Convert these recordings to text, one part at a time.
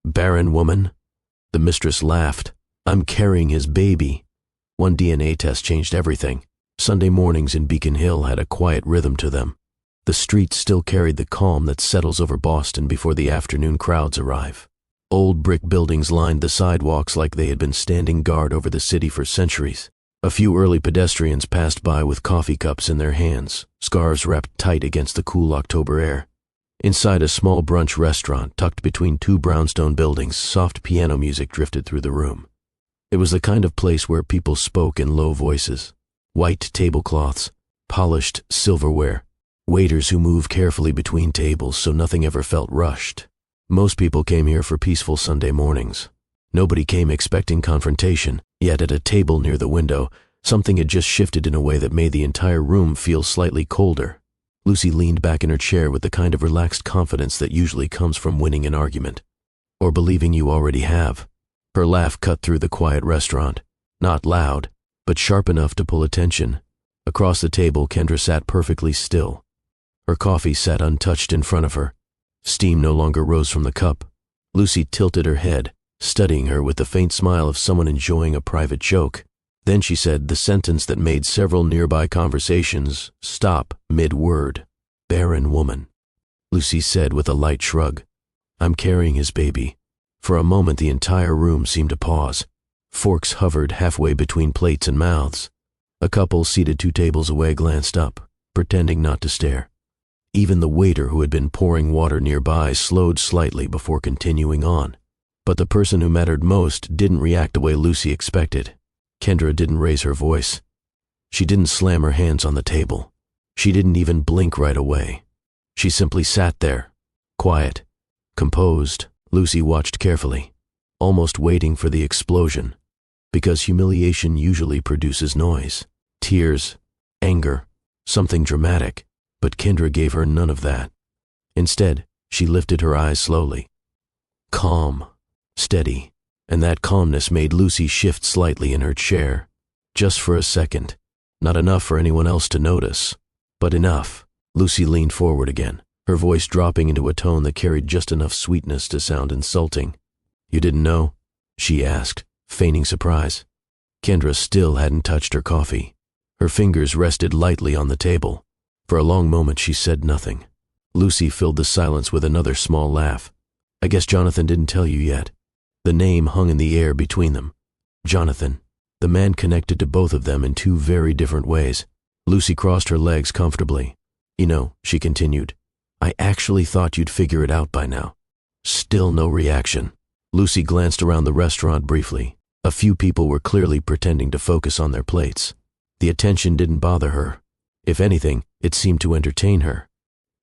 Barren woman? The mistress laughed. I'm carrying his baby. One DNA test changed everything. Sunday mornings in Beacon Hill had a quiet rhythm to them. The streets still carried the calm that settles over Boston before the afternoon crowds arrive. Old brick buildings lined the sidewalks like they had been standing guard over the city for centuries. A few early pedestrians passed by with coffee cups in their hands, scarves wrapped tight against the cool October air. Inside a small brunch restaurant tucked between two brownstone buildings, soft piano music drifted through the room. It was the kind of place where people spoke in low voices. White tablecloths, polished silverware, waiters who moved carefully between tables so nothing ever felt rushed. Most people came here for peaceful Sunday mornings. Nobody came expecting confrontation, yet at a table near the window, something had just shifted in a way that made the entire room feel slightly colder. Lucy leaned back in her chair with the kind of relaxed confidence that usually comes from winning an argument. Or believing you already have. Her laugh cut through the quiet restaurant. Not loud, but sharp enough to pull attention. Across the table, Kendra sat perfectly still. Her coffee sat untouched in front of her. Steam no longer rose from the cup. Lucy tilted her head, studying her with the faint smile of someone enjoying a private joke. Then she said the sentence that made several nearby conversations stop mid-word. Barren woman. Lucy said with a light shrug. I'm carrying his baby. For a moment the entire room seemed to pause. Forks hovered halfway between plates and mouths. A couple seated 2 tables away glanced up, pretending not to stare. Even the waiter who had been pouring water nearby slowed slightly before continuing on. But the person who mattered most didn't react the way Lucy expected. Kendra didn't raise her voice. She didn't slam her hands on the table. She didn't even blink right away. She simply sat there, quiet, composed. Lucy watched carefully, almost waiting for the explosion, because humiliation usually produces noise, tears, anger, something dramatic, but Kendra gave her none of that. Instead, she lifted her eyes slowly. Calm, steady, and that calmness made Lucy shift slightly in her chair. Just for a second. Not enough for anyone else to notice, but enough. Lucy leaned forward again, her voice dropping into a tone that carried just enough sweetness to sound insulting. You didn't know? She asked, feigning surprise. Kendra still hadn't touched her coffee. Her fingers rested lightly on the table. For a long moment she said nothing. Lucy filled the silence with another small laugh. I guess Jonathan didn't tell you yet. The name hung in the air between them. Jonathan. The man connected to both of them in 2 very different ways. Lucy crossed her legs comfortably. You know, she continued, I actually thought you'd figure it out by now. Still no reaction. Lucy glanced around the restaurant briefly. A few people were clearly pretending to focus on their plates. The attention didn't bother her. If anything, it seemed to entertain her.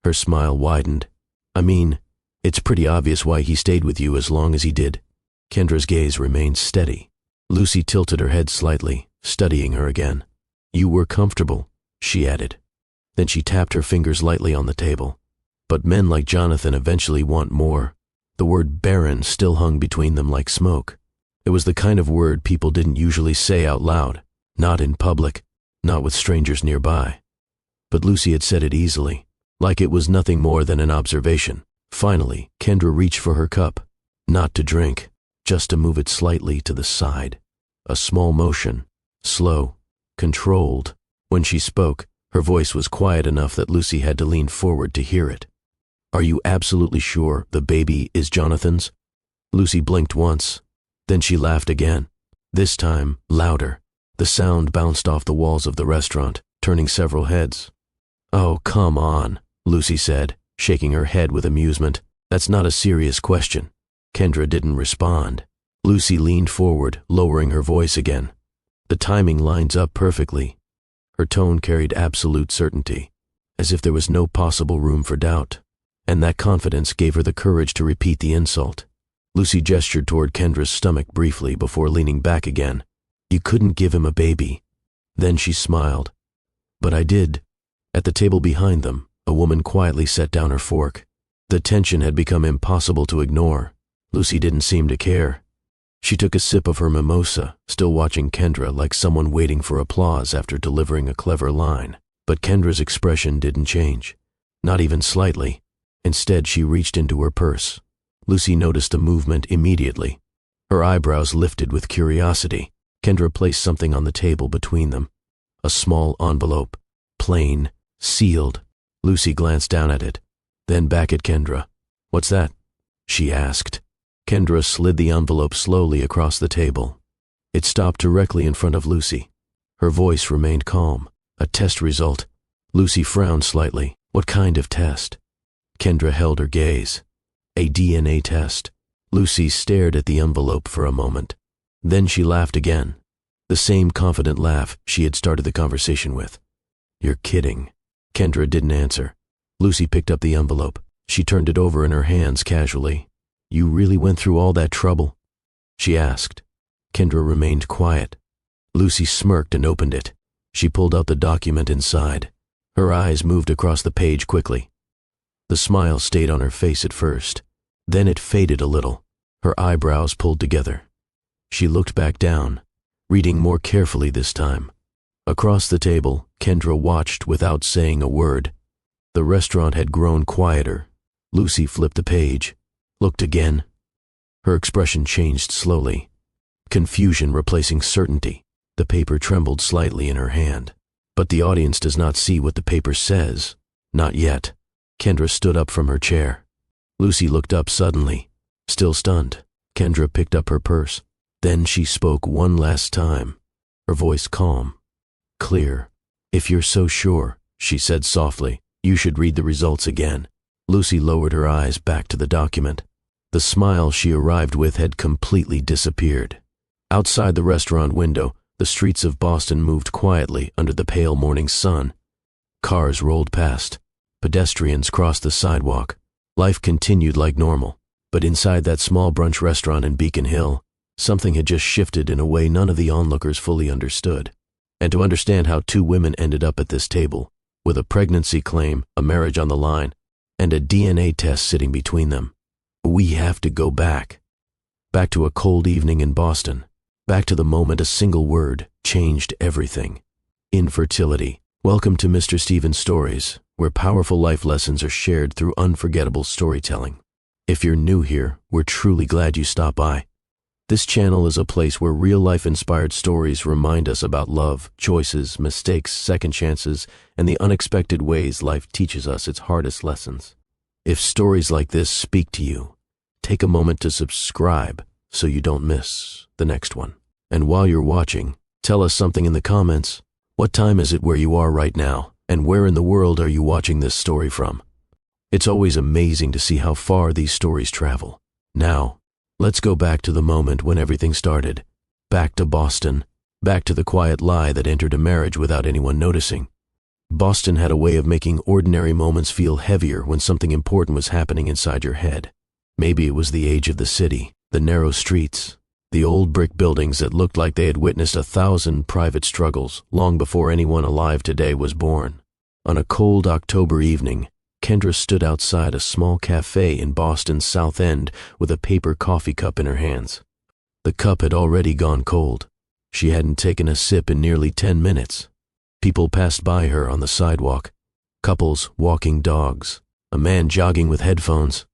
Her smile widened. I mean, it's pretty obvious why he stayed with you as long as he did. Kendra's gaze remained steady. Lucy tilted her head slightly, studying her again. You were comfortable, she added. Then she tapped her fingers lightly on the table. But men like Jonathan eventually want more. The word barren still hung between them like smoke. It was the kind of word people didn't usually say out loud, not in public, not with strangers nearby. But Lucy had said it easily, like it was nothing more than an observation. Finally, Kendra reached for her cup, not to drink, just to move it slightly to the side. A small motion, slow, controlled. When she spoke, her voice was quiet enough that Lucy had to lean forward to hear it. Are you absolutely sure the baby is Jonathan's? Lucy blinked once. Then she laughed again, this time louder. The sound bounced off the walls of the restaurant, turning several heads. Oh, come on, Lucy said, shaking her head with amusement. That's not a serious question. Kendra didn't respond. Lucy leaned forward, lowering her voice again. The timing lines up perfectly. Her tone carried absolute certainty, as if there was no possible room for doubt. And that confidence gave her the courage to repeat the insult. Lucy gestured toward Kendra's stomach briefly before leaning back again. You couldn't give him a baby. Then she smiled. But I did. At the table behind them, a woman quietly set down her fork. The tension had become impossible to ignore. Lucy didn't seem to care. She took a sip of her mimosa, still watching Kendra like someone waiting for applause after delivering a clever line. But Kendra's expression didn't change. Not even slightly. Instead, she reached into her purse. Lucy noticed the movement immediately. Her eyebrows lifted with curiosity. Kendra placed something on the table between them. A small envelope, plain, sealed. Lucy glanced down at it, then back at Kendra. "What's that?" she asked. Kendra slid the envelope slowly across the table. It stopped directly in front of Lucy. Her voice remained calm. "A test result." Lucy frowned slightly. "What kind of test?" Kendra held her gaze. "A DNA test." Lucy stared at the envelope for a moment. Then she laughed again. The same confident laugh she had started the conversation with. "You're kidding." Kendra didn't answer. Lucy picked up the envelope. She turned it over in her hands casually. "You really went through all that trouble?" she asked. Kendra remained quiet. Lucy smirked and opened it. She pulled out the document inside. Her eyes moved across the page quickly. The smile stayed on her face at first. Then it faded a little. Her eyebrows pulled together. She looked back down, reading more carefully this time. Across the table, Kendra watched without saying a word. The restaurant had grown quieter. Lucy flipped the page, looked again. Her expression changed slowly. Confusion replacing certainty. The paper trembled slightly in her hand. But the audience does not see what the paper says. Not yet. Kendra stood up from her chair. Lucy looked up suddenly, still stunned. Kendra picked up her purse. Then she spoke one last time, her voice calm, clear. "If you're so sure," she said softly, "you should read the results again." Lucy lowered her eyes back to the document. The smile she arrived with had completely disappeared. Outside the restaurant window, the streets of Boston moved quietly under the pale morning sun. Cars rolled past. Pedestrians crossed the sidewalk. Life continued like normal. But inside that small brunch restaurant in Beacon Hill, something had just shifted in a way none of the onlookers fully understood. And to understand how two women ended up at this table, with a pregnancy claim, a marriage on the line, and a DNA test sitting between them, we have to go back. Back to a cold evening in Boston. Back to the moment a single word changed everything. Infertility. Welcome to Mr. Stevens Stories, where powerful life lessons are shared through unforgettable storytelling. If you're new here, we're truly glad you stopped by. This channel is a place where real-life inspired stories remind us about love, choices, mistakes, second chances, and the unexpected ways life teaches us its hardest lessons. If stories like this speak to you, take a moment to subscribe so you don't miss the next one. And while you're watching, tell us something in the comments. What time is it where you are right now, and where in the world are you watching this story from? It's always amazing to see how far these stories travel. Now, let's go back to the moment when everything started. Back to Boston. Back to the quiet lie that entered a marriage without anyone noticing. Boston had a way of making ordinary moments feel heavier when something important was happening inside your head. Maybe it was the age of the city, the narrow streets, the old brick buildings that looked like they had witnessed 1,000 private struggles long before anyone alive today was born. On a cold October evening, Kendra stood outside a small cafe in Boston's South End with a paper coffee cup in her hands. The cup had already gone cold. She hadn't taken a sip in nearly 10 minutes. People passed by her on the sidewalk. Couples walking dogs. A man jogging with headphones.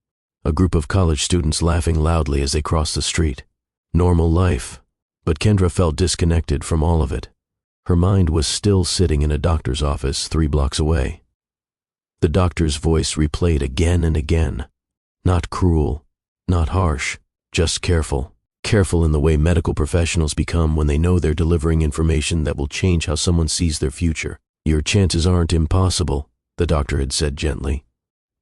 A group of college students laughing loudly as they crossed the street. Normal life. But Kendra felt disconnected from all of it. Her mind was still sitting in a doctor's office 3 blocks away. The doctor's voice replayed again and again. Not cruel, not harsh, just careful. Careful in the way medical professionals become when they know they're delivering information that will change how someone sees their future. Your chances aren't impossible, the doctor had said gently.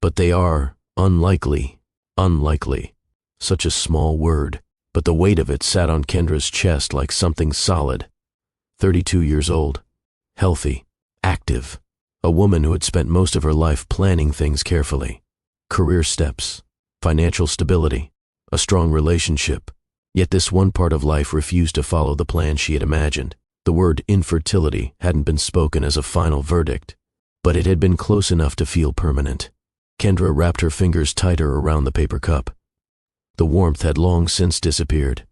But they are unlikely. Unlikely. Such a small word, but the weight of it sat on Kendra's chest like something solid. 32 years old. Healthy. Active. A woman who had spent most of her life planning things carefully. Career steps. Financial stability. A strong relationship. Yet this one part of life refused to follow the plan she had imagined. The word infertility hadn't been spoken as a final verdict, but it had been close enough to feel permanent. Kendra wrapped her fingers tighter around the paper cup. The warmth had long since disappeared.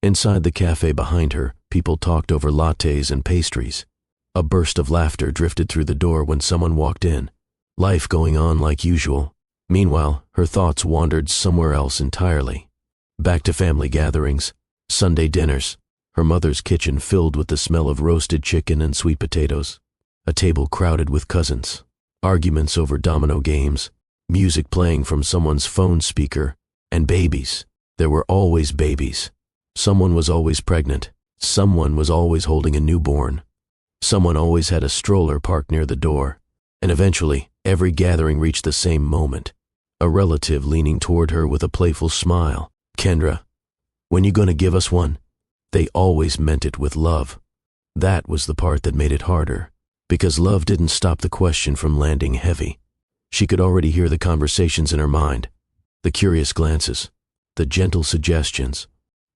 Inside the cafe behind her, people talked over lattes and pastries. A burst of laughter drifted through the door when someone walked in. Life going on like usual. Meanwhile, her thoughts wandered somewhere else entirely. Back to family gatherings, Sunday dinners, her mother's kitchen filled with the smell of roasted chicken and sweet potatoes, a table crowded with cousins, arguments over domino games, music playing from someone's phone speaker, and babies. There were always babies. Someone was always pregnant. Someone was always holding a newborn. Someone always had a stroller parked near the door. And eventually, every gathering reached the same moment. A relative leaning toward her with a playful smile. "Kendra, when you gonna give us one?" They always meant it with love. That was the part that made it harder, because love didn't stop the question from landing heavy. She could already hear the conversations in her mind, the curious glances, the gentle suggestions,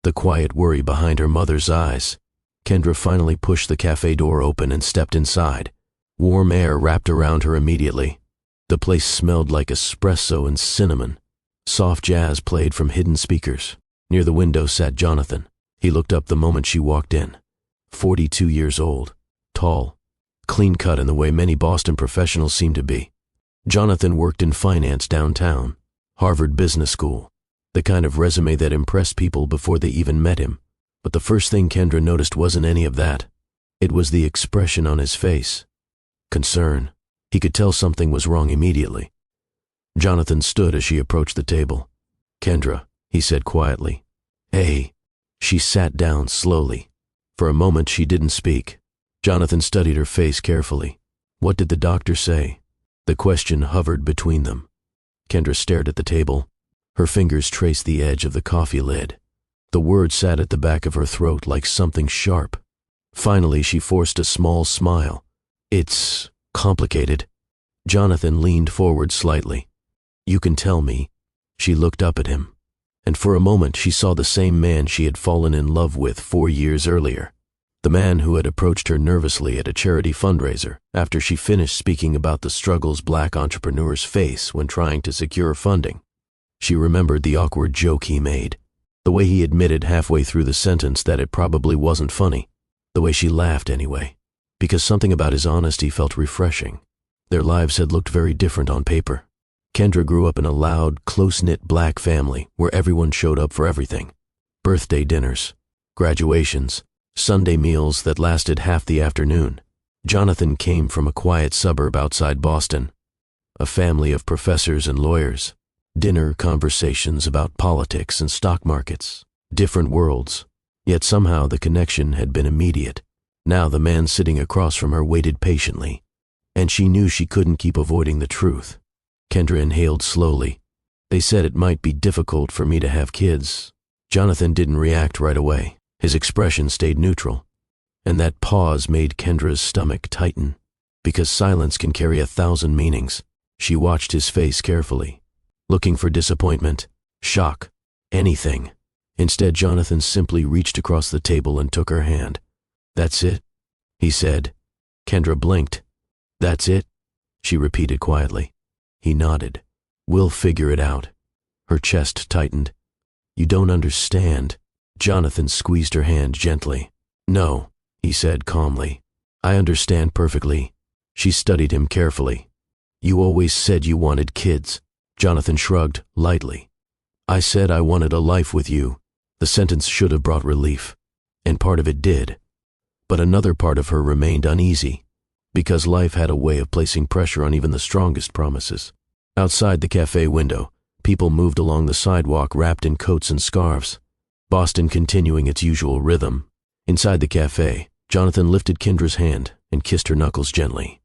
the quiet worry behind her mother's eyes. Kendra finally pushed the cafe door open and stepped inside. Warm air wrapped around her immediately. The place smelled like espresso and cinnamon. Soft jazz played from hidden speakers. Near the window sat Jonathan. He looked up the moment she walked in. 42 years old, tall, clean-cut in the way many Boston professionals seem to be. Jonathan worked in finance downtown, Harvard Business School, the kind of resume that impressed people before they even met him. But the first thing Kendra noticed wasn't any of that. It was the expression on his face. Concern. He could tell something was wrong immediately. Jonathan stood as she approached the table. "Kendra," he said quietly. "Hey." She sat down slowly. For a moment she didn't speak. Jonathan studied her face carefully. What did the doctor say? The question hovered between them. Kendra stared at the table. Her fingers traced the edge of the coffee lid. The word sat at the back of her throat like something sharp. Finally, she forced a small smile. "It's complicated." Jonathan leaned forward slightly. "You can tell me." She looked up at him, and for a moment she saw the same man she had fallen in love with 4 years earlier. The man who had approached her nervously at a charity fundraiser after she finished speaking about the struggles black entrepreneurs face when trying to secure funding. She remembered the awkward joke he made, the way he admitted halfway through the sentence that it probably wasn't funny, the way she laughed anyway, because something about his honesty felt refreshing. Their lives had looked very different on paper. Kendra grew up in a loud, close-knit black family where everyone showed up for everything. Birthday dinners, graduations, Sunday meals that lasted half the afternoon. Jonathan came from a quiet suburb outside Boston, a family of professors and lawyers. Dinner conversations about politics and stock markets. Different worlds. Yet somehow the connection had been immediate. Now the man sitting across from her waited patiently, and she knew she couldn't keep avoiding the truth. Kendra inhaled slowly. "They said it might be difficult for me to have kids." Jonathan didn't react right away. His expression stayed neutral. And that pause made Kendra's stomach tighten. Because silence can carry 1,000 meanings. She watched his face carefully, looking for disappointment, shock, anything. Instead, Jonathan simply reached across the table and took her hand. "That's it," he said. Kendra blinked. "That's it," she repeated quietly. He nodded. "We'll figure it out." Her chest tightened. "You don't understand." Jonathan squeezed her hand gently. "No," he said calmly. "I understand perfectly." She studied him carefully. "You always said you wanted kids." Jonathan shrugged lightly. "I said I wanted a life with you." The sentence should have brought relief, and part of it did. But another part of her remained uneasy, because life had a way of placing pressure on even the strongest promises. Outside the cafe window, people moved along the sidewalk wrapped in coats and scarves, Boston continuing its usual rhythm. Inside the cafe, Jonathan lifted Kendra's hand and kissed her knuckles gently.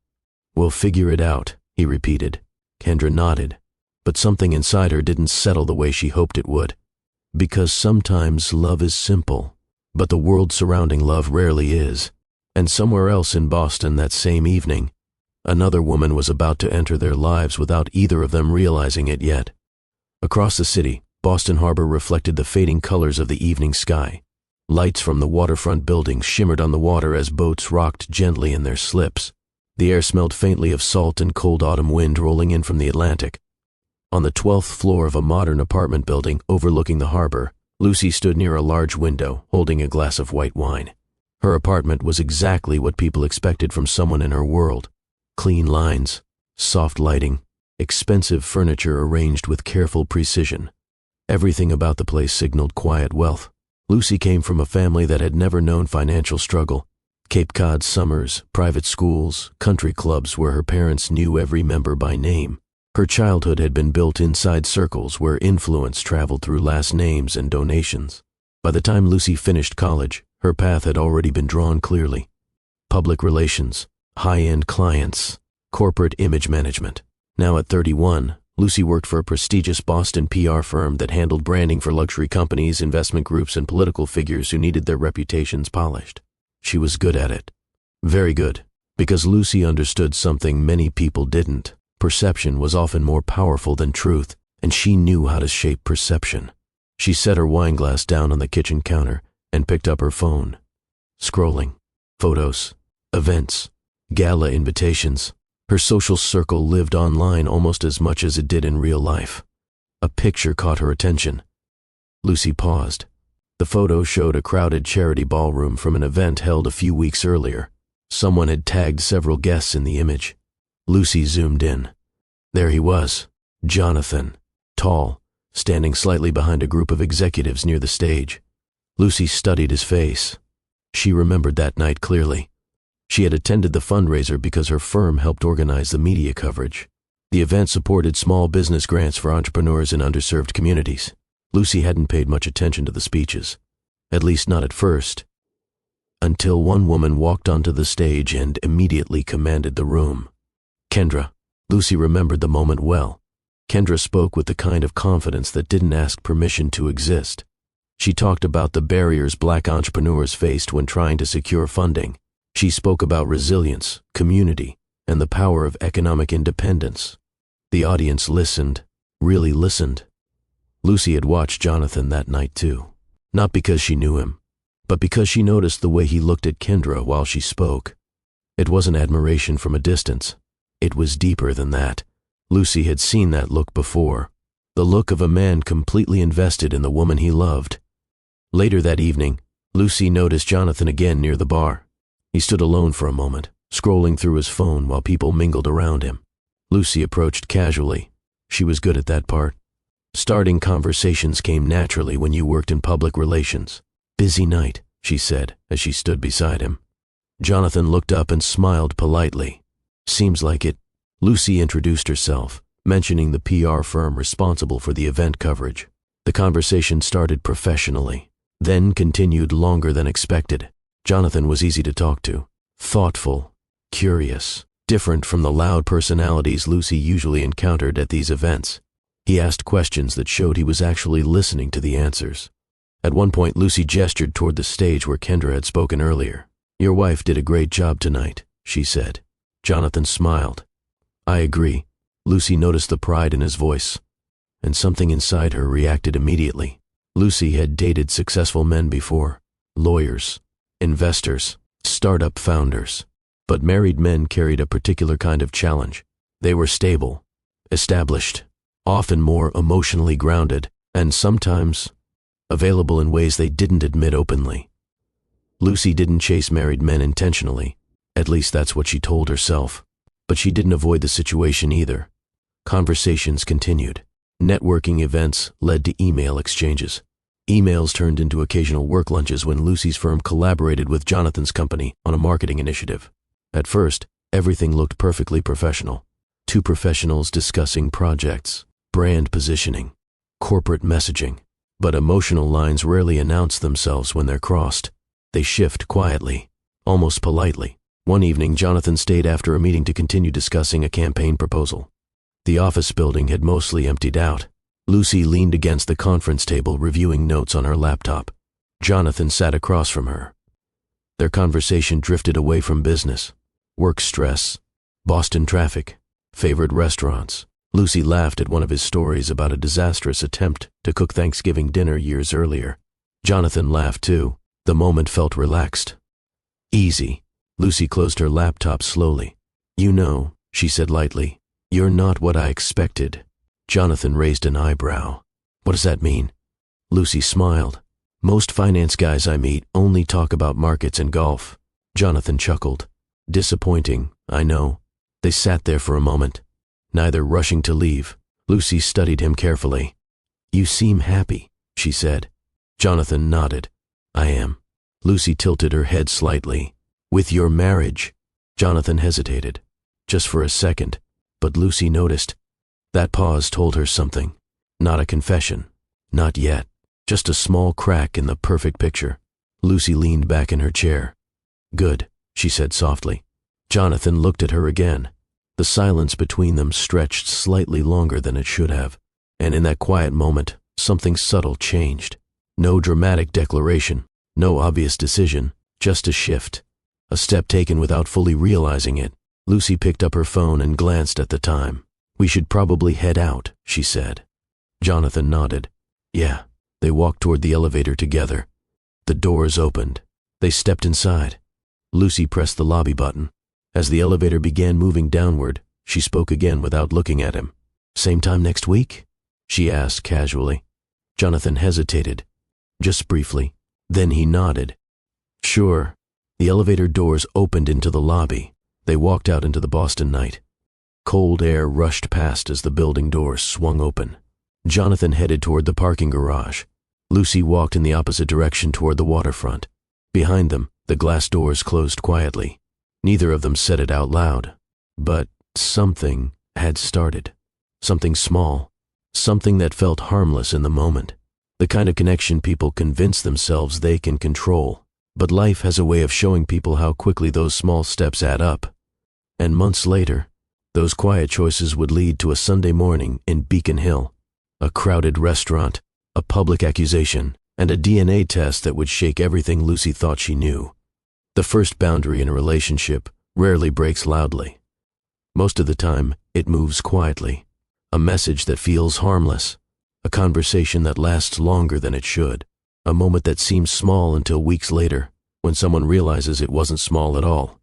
"We'll figure it out," he repeated. Kendra nodded, but something inside her didn't settle the way she hoped it would. Because sometimes love is simple, but the world surrounding love rarely is. And somewhere else in Boston that same evening, another woman was about to enter their lives without either of them realizing it yet. Across the city, Boston Harbor reflected the fading colors of the evening sky. Lights from the waterfront buildings shimmered on the water as boats rocked gently in their slips. The air smelled faintly of salt and cold autumn wind rolling in from the Atlantic. On the 12th floor of a modern apartment building overlooking the harbor, Lucy stood near a large window, holding a glass of white wine. Her apartment was exactly what people expected from someone in her world. Clean lines, soft lighting, expensive furniture arranged with careful precision. Everything about the place signaled quiet wealth. Lucy came from a family that had never known financial struggle. Cape Cod summers, private schools, country clubs where her parents knew every member by name. Her childhood had been built inside circles where influence traveled through last names and donations. By the time Lucy finished college, her path had already been drawn clearly. Public relations, high-end clients, corporate image management. Now at 31, Lucy worked for a prestigious Boston PR firm that handled branding for luxury companies, investment groups, and political figures who needed their reputations polished. She was good at it. Very good, because Lucy understood something many people didn't. Perception was often more powerful than truth, and she knew how to shape perception. She set her wineglass down on the kitchen counter and picked up her phone. Scrolling. Photos. Events. Gala invitations. Her social circle lived online almost as much as it did in real life. A picture caught her attention. Lucy paused. The photo showed a crowded charity ballroom from an event held a few weeks earlier. Someone had tagged several guests in the image. Lucy zoomed in. There he was, Jonathan, tall, standing slightly behind a group of executives near the stage. Lucy studied his face. She remembered that night clearly. She had attended the fundraiser because her firm helped organize the media coverage. The event supported small business grants for entrepreneurs in underserved communities. Lucy hadn't paid much attention to the speeches, at least not at first, until one woman walked onto the stage and immediately commanded the room. Kendra. Lucy remembered the moment well. Kendra spoke with the kind of confidence that didn't ask permission to exist. She talked about the barriers Black entrepreneurs faced when trying to secure funding. She spoke about resilience, community, and the power of economic independence. The audience listened, really listened. Lucy had watched Jonathan that night too, not because she knew him, but because she noticed the way he looked at Kendra while she spoke. It wasn't admiration from a distance. It was deeper than that. Lucy had seen that look before, the look of a man completely invested in the woman he loved. Later that evening, Lucy noticed Jonathan again near the bar. He stood alone for a moment, scrolling through his phone while people mingled around him. Lucy approached casually. She was good at that part. Starting conversations came naturally when you worked in public relations. "Busy night," she said as she stood beside him. Jonathan looked up and smiled politely. "Seems like it." Lucy introduced herself, mentioning the PR firm responsible for the event coverage. The conversation started professionally, then continued longer than expected. Jonathan was easy to talk to, thoughtful, curious, different from the loud personalities Lucy usually encountered at these events. He asked questions that showed he was actually listening to the answers. At one point, Lucy gestured toward the stage where Kendra had spoken earlier. "Your wife did a great job tonight," she said. Jonathan smiled. "I agree." Lucy noticed the pride in his voice, and something inside her reacted immediately. Lucy had dated successful men before, lawyers, investors, startup founders. But married men carried a particular kind of challenge. They were stable, established, often more emotionally grounded, and sometimes available in ways they didn't admit openly. Lucy didn't chase married men intentionally. At least that's what she told herself. But she didn't avoid the situation either. Conversations continued. Networking events led to email exchanges. Emails turned into occasional work lunches when Lucy's firm collaborated with Jonathan's company on a marketing initiative. At first, everything looked perfectly professional. Two professionals discussing projects, brand positioning, corporate messaging. But emotional lines rarely announce themselves when they're crossed. They shift quietly, almost politely. One evening, Jonathan stayed after a meeting to continue discussing a campaign proposal. The office building had mostly emptied out. Lucy leaned against the conference table, reviewing notes on her laptop. Jonathan sat across from her. Their conversation drifted away from business, work stress, Boston traffic, favorite restaurants. Lucy laughed at one of his stories about a disastrous attempt to cook Thanksgiving dinner years earlier. Jonathan laughed too. The moment felt relaxed. Easy. Lucy closed her laptop slowly. "You know," she said lightly, "you're not what I expected." Jonathan raised an eyebrow. "What does that mean?" Lucy smiled. "Most finance guys I meet only talk about markets and golf." Jonathan chuckled. "Disappointing, I know." They sat there for a moment. neither rushing to leave. Lucy studied him carefully. "You seem happy," she said. Jonathan nodded. "I am." Lucy tilted her head slightly. "With your marriage?" Jonathan hesitated, just for a second, but Lucy noticed. That pause told her something. Not a confession. Not yet. Just a small crack in the perfect picture. Lucy leaned back in her chair. "Good," she said softly. Jonathan looked at her again. The silence between them stretched slightly longer than it should have, and in that quiet moment, something subtle changed. No dramatic declaration, no obvious decision, just a shift. A step taken without fully realizing it. Lucy picked up her phone and glanced at the time. "We should probably head out," she said. Jonathan nodded. "Yeah." They walked toward the elevator together. The doors opened. They stepped inside. Lucy pressed the lobby button. As the elevator began moving downward, she spoke again without looking at him. "Same time next week?" she asked casually. Jonathan hesitated, just briefly. Then he nodded. "Sure." The elevator doors opened into the lobby. They walked out into the Boston night. Cold air rushed past as the building doors swung open. Jonathan headed toward the parking garage. Lucy walked in the opposite direction toward the waterfront. Behind them, the glass doors closed quietly. Neither of them said it out loud, but something had started. Something small. Something that felt harmless in the moment. The kind of connection people convince themselves they can control. But life has a way of showing people how quickly those small steps add up. And months later, those quiet choices would lead to a Sunday morning in Beacon Hill. A crowded restaurant, a public accusation, and a DNA test that would shake everything Lucy thought she knew. The first boundary in a relationship rarely breaks loudly. Most of the time, it moves quietly. A message that feels harmless. A conversation that lasts longer than it should. A moment that seems small until weeks later, when someone realizes it wasn't small at all.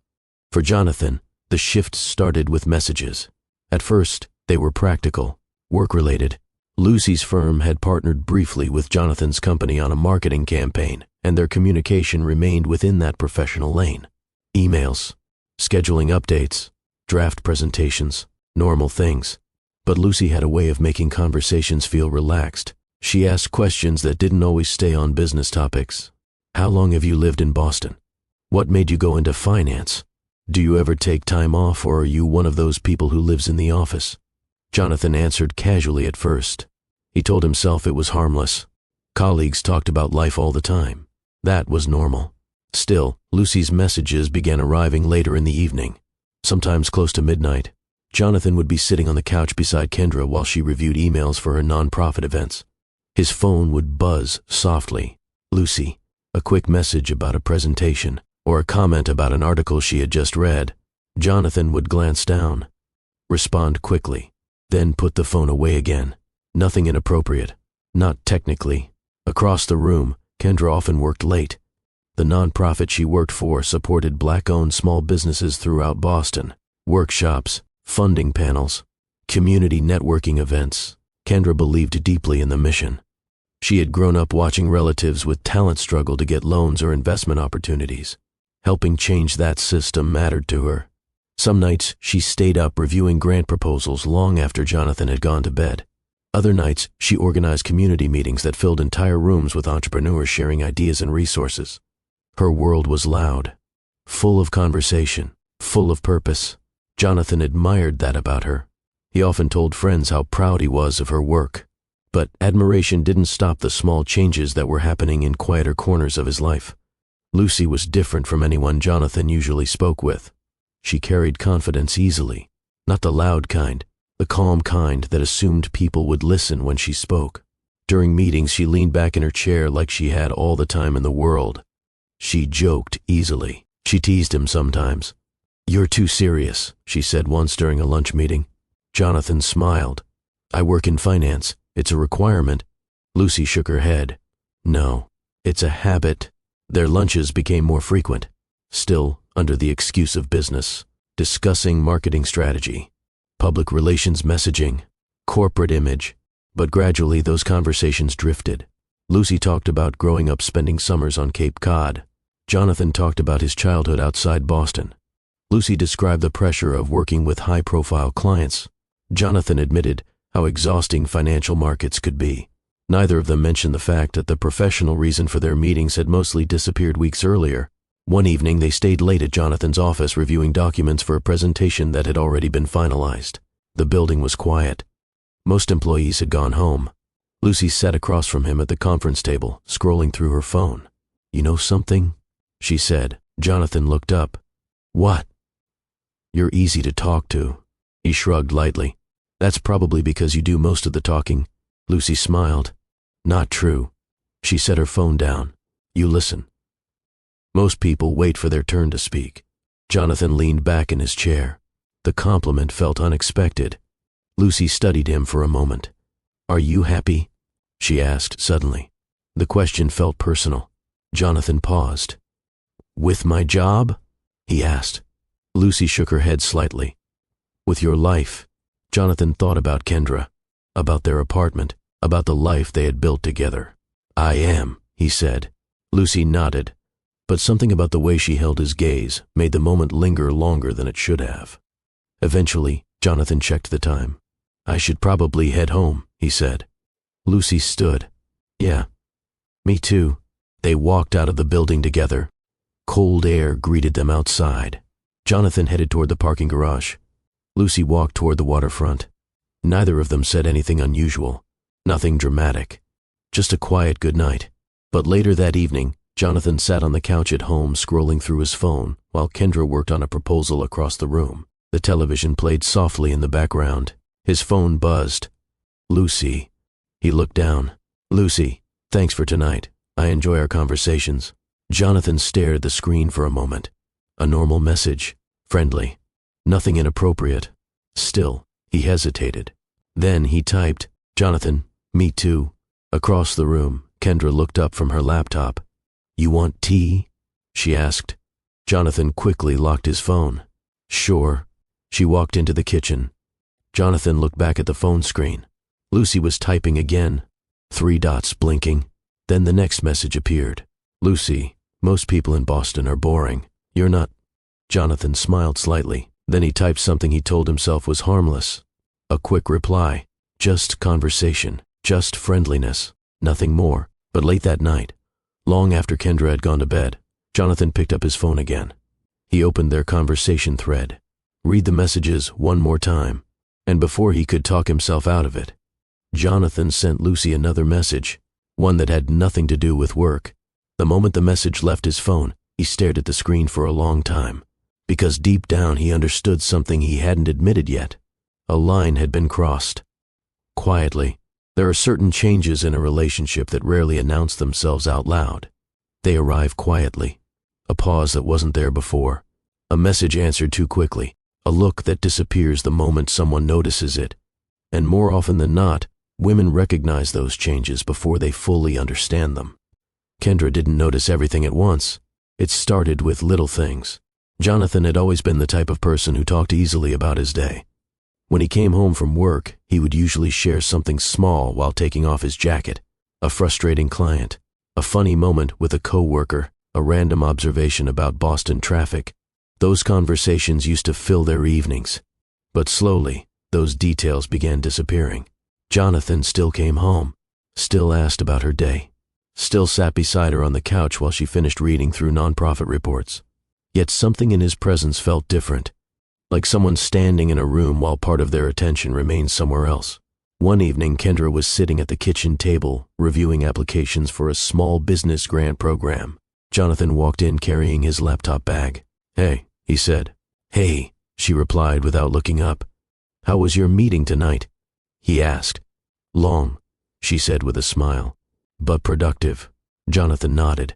For Jonathan, the shift started with messages. At first, they were practical, work-related. Lucy's firm had partnered briefly with Jonathan's company on a marketing campaign, and their communication remained within that professional lane. Emails, scheduling updates, draft presentations, normal things. But Lucy had a way of making conversations feel relaxed. She asked questions that didn't always stay on business topics. "How long have you lived in Boston? What made you go into finance? Do you ever take time off, or are you one of those people who lives in the office?" Jonathan answered casually at first. He told himself it was harmless. Colleagues talked about life all the time. That was normal. Still, Lucy's messages began arriving later in the evening. Sometimes close to midnight, Jonathan would be sitting on the couch beside Kendra while she reviewed emails for her nonprofit events. His phone would buzz softly. "Lucy," a quick message about a presentation, or a comment about an article she had just read. Jonathan would glance down, respond quickly, then put the phone away again. Nothing inappropriate. Not technically. Across the room, Kendra often worked late. The nonprofit she worked for supported Black-owned small businesses throughout Boston. Workshops, funding panels, community networking events. Kendra believed deeply in the mission. She had grown up watching relatives with talent struggle to get loans or investment opportunities. Helping change that system mattered to her. Some nights, she stayed up reviewing grant proposals long after Jonathan had gone to bed. Other nights, she organized community meetings that filled entire rooms with entrepreneurs sharing ideas and resources. Her world was loud, full of conversation, full of purpose. Jonathan admired that about her. He often told friends how proud he was of her work. But admiration didn't stop the small changes that were happening in quieter corners of his life. Lucy was different from anyone Jonathan usually spoke with. She carried confidence easily, not the loud kind, the calm kind that assumed people would listen when she spoke. During meetings, she leaned back in her chair like she had all the time in the world. She joked easily. She teased him sometimes. "You're too serious," she said once during a lunch meeting. Jonathan smiled. "I work in finance. It's a requirement." Lucy shook her head. "No, it's a habit." Their lunches became more frequent, still under the excuse of business, discussing marketing strategy, public relations messaging, corporate image. But gradually those conversations drifted. Lucy talked about growing up spending summers on Cape Cod. Jonathan talked about his childhood outside Boston. Lucy described the pressure of working with high-profile clients. Jonathan admitted how exhausting financial markets could be. Neither of them mentioned the fact that the professional reason for their meetings had mostly disappeared weeks earlier. One evening they stayed late at Jonathan's office reviewing documents for a presentation that had already been finalized. The building was quiet. Most employees had gone home. Lucy sat across from him at the conference table, scrolling through her phone. "You know something?" she said. Jonathan looked up. "What?" "You're easy to talk to." He shrugged lightly. "That's probably because you do most of the talking." Lucy smiled. "Not true." She set her phone down. "You listen." Most people wait for their turn to speak. Jonathan leaned back in his chair. The compliment felt unexpected. Lucy studied him for a moment. "Are you happy?" she asked suddenly. The question felt personal. Jonathan paused. "With my job?" he asked. Lucy shook her head slightly. "With your life." Jonathan thought about Kendra, about their apartment, about the life they had built together. "I am," he said. Lucy nodded, but something about the way she held his gaze made the moment linger longer than it should have. Eventually, Jonathan checked the time. "I should probably head home," he said. Lucy stood. "Yeah, me too." They walked out of the building together. Cold air greeted them outside. Jonathan headed toward the parking garage. Lucy walked toward the waterfront. Neither of them said anything unusual, nothing dramatic, just a quiet good night. But later that evening, Jonathan sat on the couch at home scrolling through his phone while Kendra worked on a proposal across the room. The television played softly in the background. His phone buzzed. "Lucy." He looked down. "Lucy, thanks for tonight. I enjoy our conversations." Jonathan stared at the screen for a moment. A normal message, friendly, nothing inappropriate. Still, he hesitated. Then he typed, "Jonathan, me too." Across the room, Kendra looked up from her laptop. "You want tea?" she asked. Jonathan quickly locked his phone. "Sure." She walked into the kitchen. Jonathan looked back at the phone screen. Lucy was typing again. 3 dots blinking. Then the next message appeared. "Lucy, most people in Boston are boring. You're not." Jonathan smiled slightly. Then he typed something he told himself was harmless. A quick reply. Just conversation. Just friendliness. Nothing more. But late that night, long after Kendra had gone to bed, Jonathan picked up his phone again. He opened their conversation thread. Read the messages one more time. And before he could talk himself out of it, Jonathan sent Lucy another message, one that had nothing to do with work. The moment the message left his phone, he stared at the screen for a long time, because deep down he understood something he hadn't admitted yet. A line had been crossed. Quietly, there are certain changes in a relationship that rarely announce themselves out loud. They arrive quietly. A pause that wasn't there before. A message answered too quickly. A look that disappears the moment someone notices it. And more often than not, women recognize those changes before they fully understand them. Kendra didn't notice everything at once. It started with little things. Jonathan had always been the type of person who talked easily about his day. When he came home from work, he would usually share something small while taking off his jacket. A frustrating client, a funny moment with a coworker, a random observation about Boston traffic. Those conversations used to fill their evenings. But slowly, those details began disappearing. Jonathan still came home, still asked about her day, still sat beside her on the couch while she finished reading through nonprofit reports. Yet something in his presence felt different, like someone standing in a room while part of their attention remained somewhere else. One evening, Kendra was sitting at the kitchen table, reviewing applications for a small business grant program. Jonathan walked in carrying his laptop bag. "Hey," he said. "Hey," she replied without looking up. "How was your meeting tonight?" he asked. "Long," she said with a smile. "But productive." Jonathan nodded.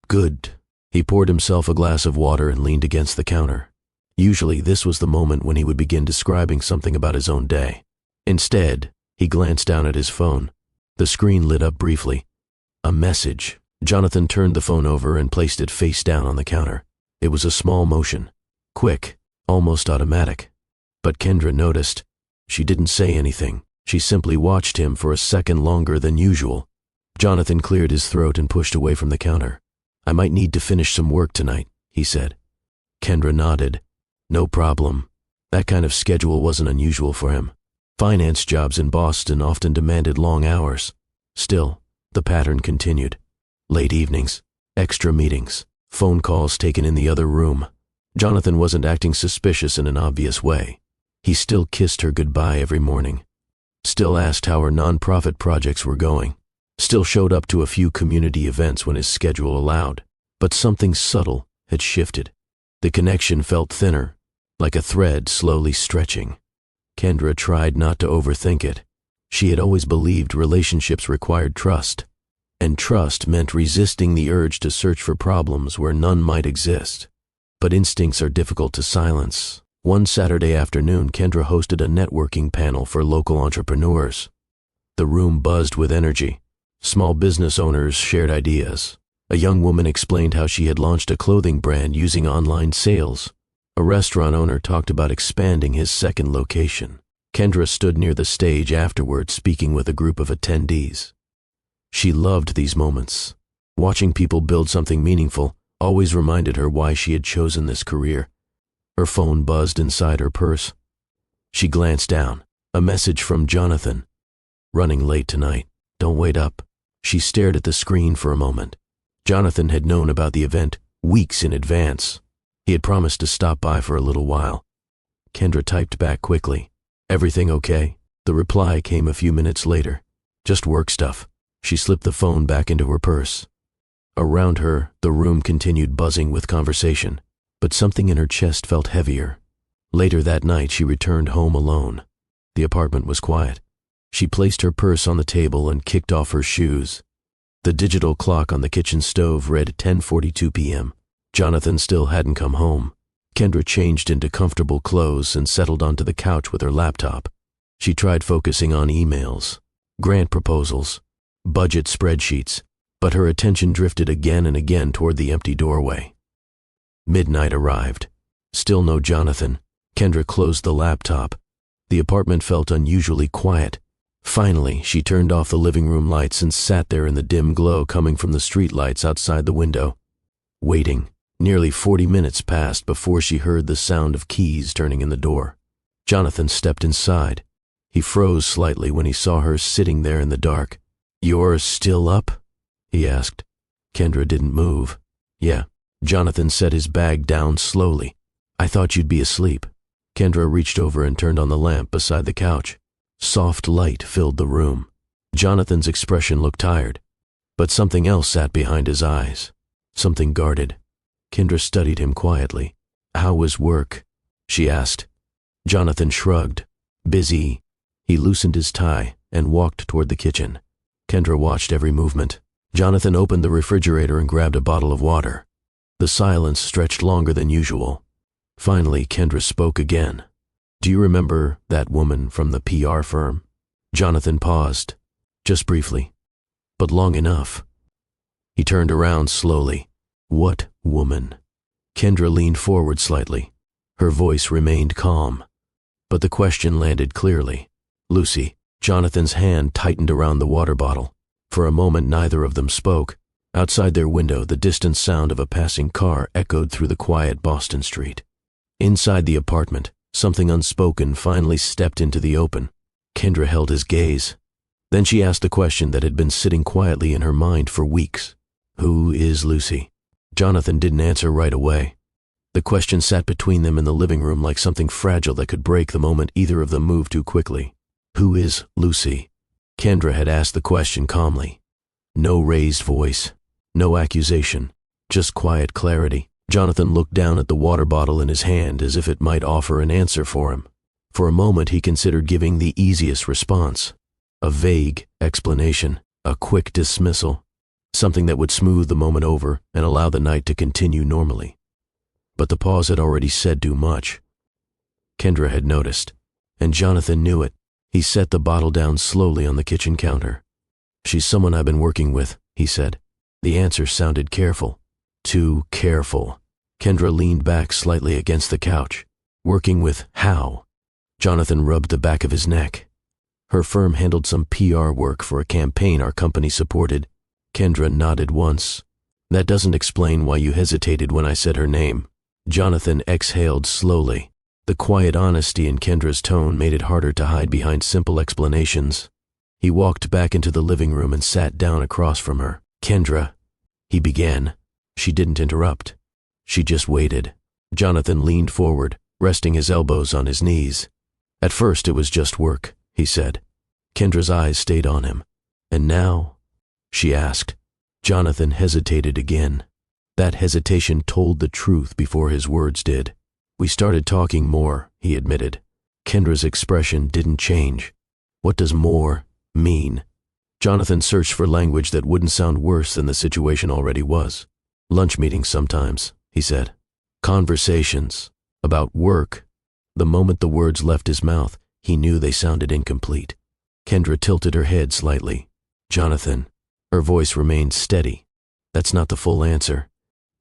"Good." He poured himself a glass of water and leaned against the counter. Usually this was the moment when he would begin describing something about his own day. Instead, he glanced down at his phone. The screen lit up briefly. A message. Jonathan turned the phone over and placed it face down on the counter. It was a small motion. Quick, almost automatic. But Kendra noticed. She didn't say anything. She simply watched him for a second longer than usual. Jonathan cleared his throat and pushed away from the counter. "I might need to finish some work tonight," he said. Kendra nodded. "No problem." That kind of schedule wasn't unusual for him. Finance jobs in Boston often demanded long hours. Still, the pattern continued. Late evenings, extra meetings, phone calls taken in the other room. Jonathan wasn't acting suspicious in an obvious way. He still kissed her goodbye every morning, still asked how her nonprofit projects were going, still showed up to a few community events when his schedule allowed. But something subtle had shifted. The connection felt thinner, like a thread slowly stretching. Kendra tried not to overthink it. She had always believed relationships required trust, and trust meant resisting the urge to search for problems where none might exist. But instincts are difficult to silence. One Saturday afternoon, Kendra hosted a networking panel for local entrepreneurs. The room buzzed with energy. Small business owners shared ideas. A young woman explained how she had launched a clothing brand using online sales. A restaurant owner talked about expanding his second location. Kendra stood near the stage afterward, speaking with a group of attendees. She loved these moments. Watching people build something meaningful always reminded her why she had chosen this career. Her phone buzzed inside her purse. She glanced down. A message from Jonathan. "Running late tonight. Don't wait up." She stared at the screen for a moment. Jonathan had known about the event weeks in advance. He had promised to stop by for a little while. Kendra typed back quickly. "Everything okay?" The reply came a few minutes later. "Just work stuff." She slipped the phone back into her purse. Around her, the room continued buzzing with conversation, but something in her chest felt heavier. Later that night, she returned home alone. The apartment was quiet. She placed her purse on the table and kicked off her shoes. The digital clock on the kitchen stove read 10:42 p.m. Jonathan still hadn't come home. Kendra changed into comfortable clothes and settled onto the couch with her laptop. She tried focusing on emails, grant proposals, budget spreadsheets, but her attention drifted again and again toward the empty doorway. Midnight arrived. Still no Jonathan. Kendra closed the laptop. The apartment felt unusually quiet. Finally, she turned off the living room lights and sat there in the dim glow coming from the streetlights outside the window, waiting. Nearly 40 minutes passed before she heard the sound of keys turning in the door. Jonathan stepped inside. He froze slightly when he saw her sitting there in the dark. "You're still up?" he asked. Kendra didn't move. "Yeah." Jonathan set his bag down slowly. "I thought you'd be asleep." Kendra reached over and turned on the lamp beside the couch. Soft light filled the room. Jonathan's expression looked tired, but something else sat behind his eyes. Something guarded. Kendra studied him quietly. "How was work?" she asked. Jonathan shrugged. "Busy." He loosened his tie and walked toward the kitchen. Kendra watched every movement. Jonathan opened the refrigerator and grabbed a bottle of water. The silence stretched longer than usual. Finally, Kendra spoke again. "Do you remember that woman from the PR firm?" Jonathan paused, just briefly, but long enough. He turned around slowly. "What woman?" Kendra leaned forward slightly. Her voice remained calm, but the question landed clearly. "Lucy." Jonathan's hand tightened around the water bottle. For a moment, neither of them spoke. Outside their window, the distant sound of a passing car echoed through the quiet Boston street. Inside the apartment, something unspoken finally stepped into the open. Kendra held his gaze. Then she asked the question that had been sitting quietly in her mind for weeks. "Who is Lucy?" Jonathan didn't answer right away. The question sat between them in the living room like something fragile that could break the moment either of them moved too quickly. "Who is Lucy?" Kendra had asked the question calmly. No raised voice, no accusation, just quiet clarity. Jonathan looked down at the water bottle in his hand as if it might offer an answer for him. For a moment he considered giving the easiest response. A vague explanation, a quick dismissal, something that would smooth the moment over and allow the night to continue normally. But the pause had already said too much. Kendra had noticed, and Jonathan knew it. He set the bottle down slowly on the kitchen counter. "She's someone I've been working with," he said. The answer sounded careful. Too careful. Kendra leaned back slightly against the couch. "Working with how?" Jonathan rubbed the back of his neck. "Her firm handled some PR work for a campaign our company supported." Kendra nodded once. "That doesn't explain why you hesitated when I said her name." Jonathan exhaled slowly. The quiet honesty in Kendra's tone made it harder to hide behind simple explanations. He walked back into the living room and sat down across from her. "Kendra," he began. She didn't interrupt. She just waited. Jonathan leaned forward, resting his elbows on his knees. "At first it was just work," he said. Kendra's eyes stayed on him. "And now?" she asked. Jonathan hesitated again. That hesitation told the truth before his words did. "We started talking more," he admitted. Kendra's expression didn't change. "What does more mean?" Jonathan searched for language that wouldn't sound worse than the situation already was. "Lunch meetings sometimes," he said. "Conversations. About work." The moment the words left his mouth, he knew they sounded incomplete. Kendra tilted her head slightly. "Jonathan." Her voice remained steady. "That's not the full answer."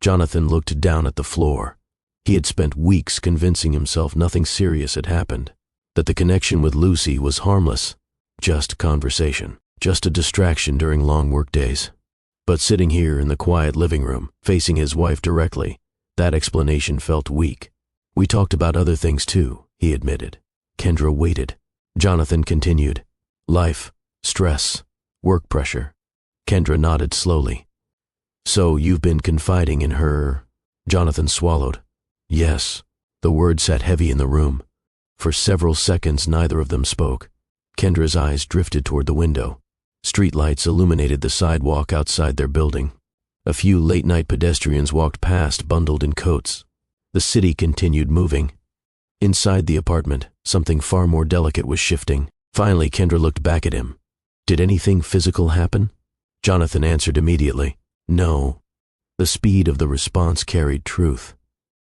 Jonathan looked down at the floor. He had spent weeks convincing himself nothing serious had happened, that the connection with Lucy was harmless, just conversation, just a distraction during long work days. But sitting here in the quiet living room, facing his wife directly, that explanation felt weak. "We talked about other things too," he admitted. Kendra waited. Jonathan continued. "Life, stress, work pressure." Kendra nodded slowly. "So you've been confiding in her?" Jonathan swallowed. "Yes." The words sat heavy in the room. For several seconds neither of them spoke. Kendra's eyes drifted toward the window. Streetlights illuminated the sidewalk outside their building. A few late-night pedestrians walked past, bundled in coats. The city continued moving. Inside the apartment, something far more delicate was shifting. Finally, Kendra looked back at him. "Did anything physical happen?" Jonathan answered immediately. "No." The speed of the response carried truth.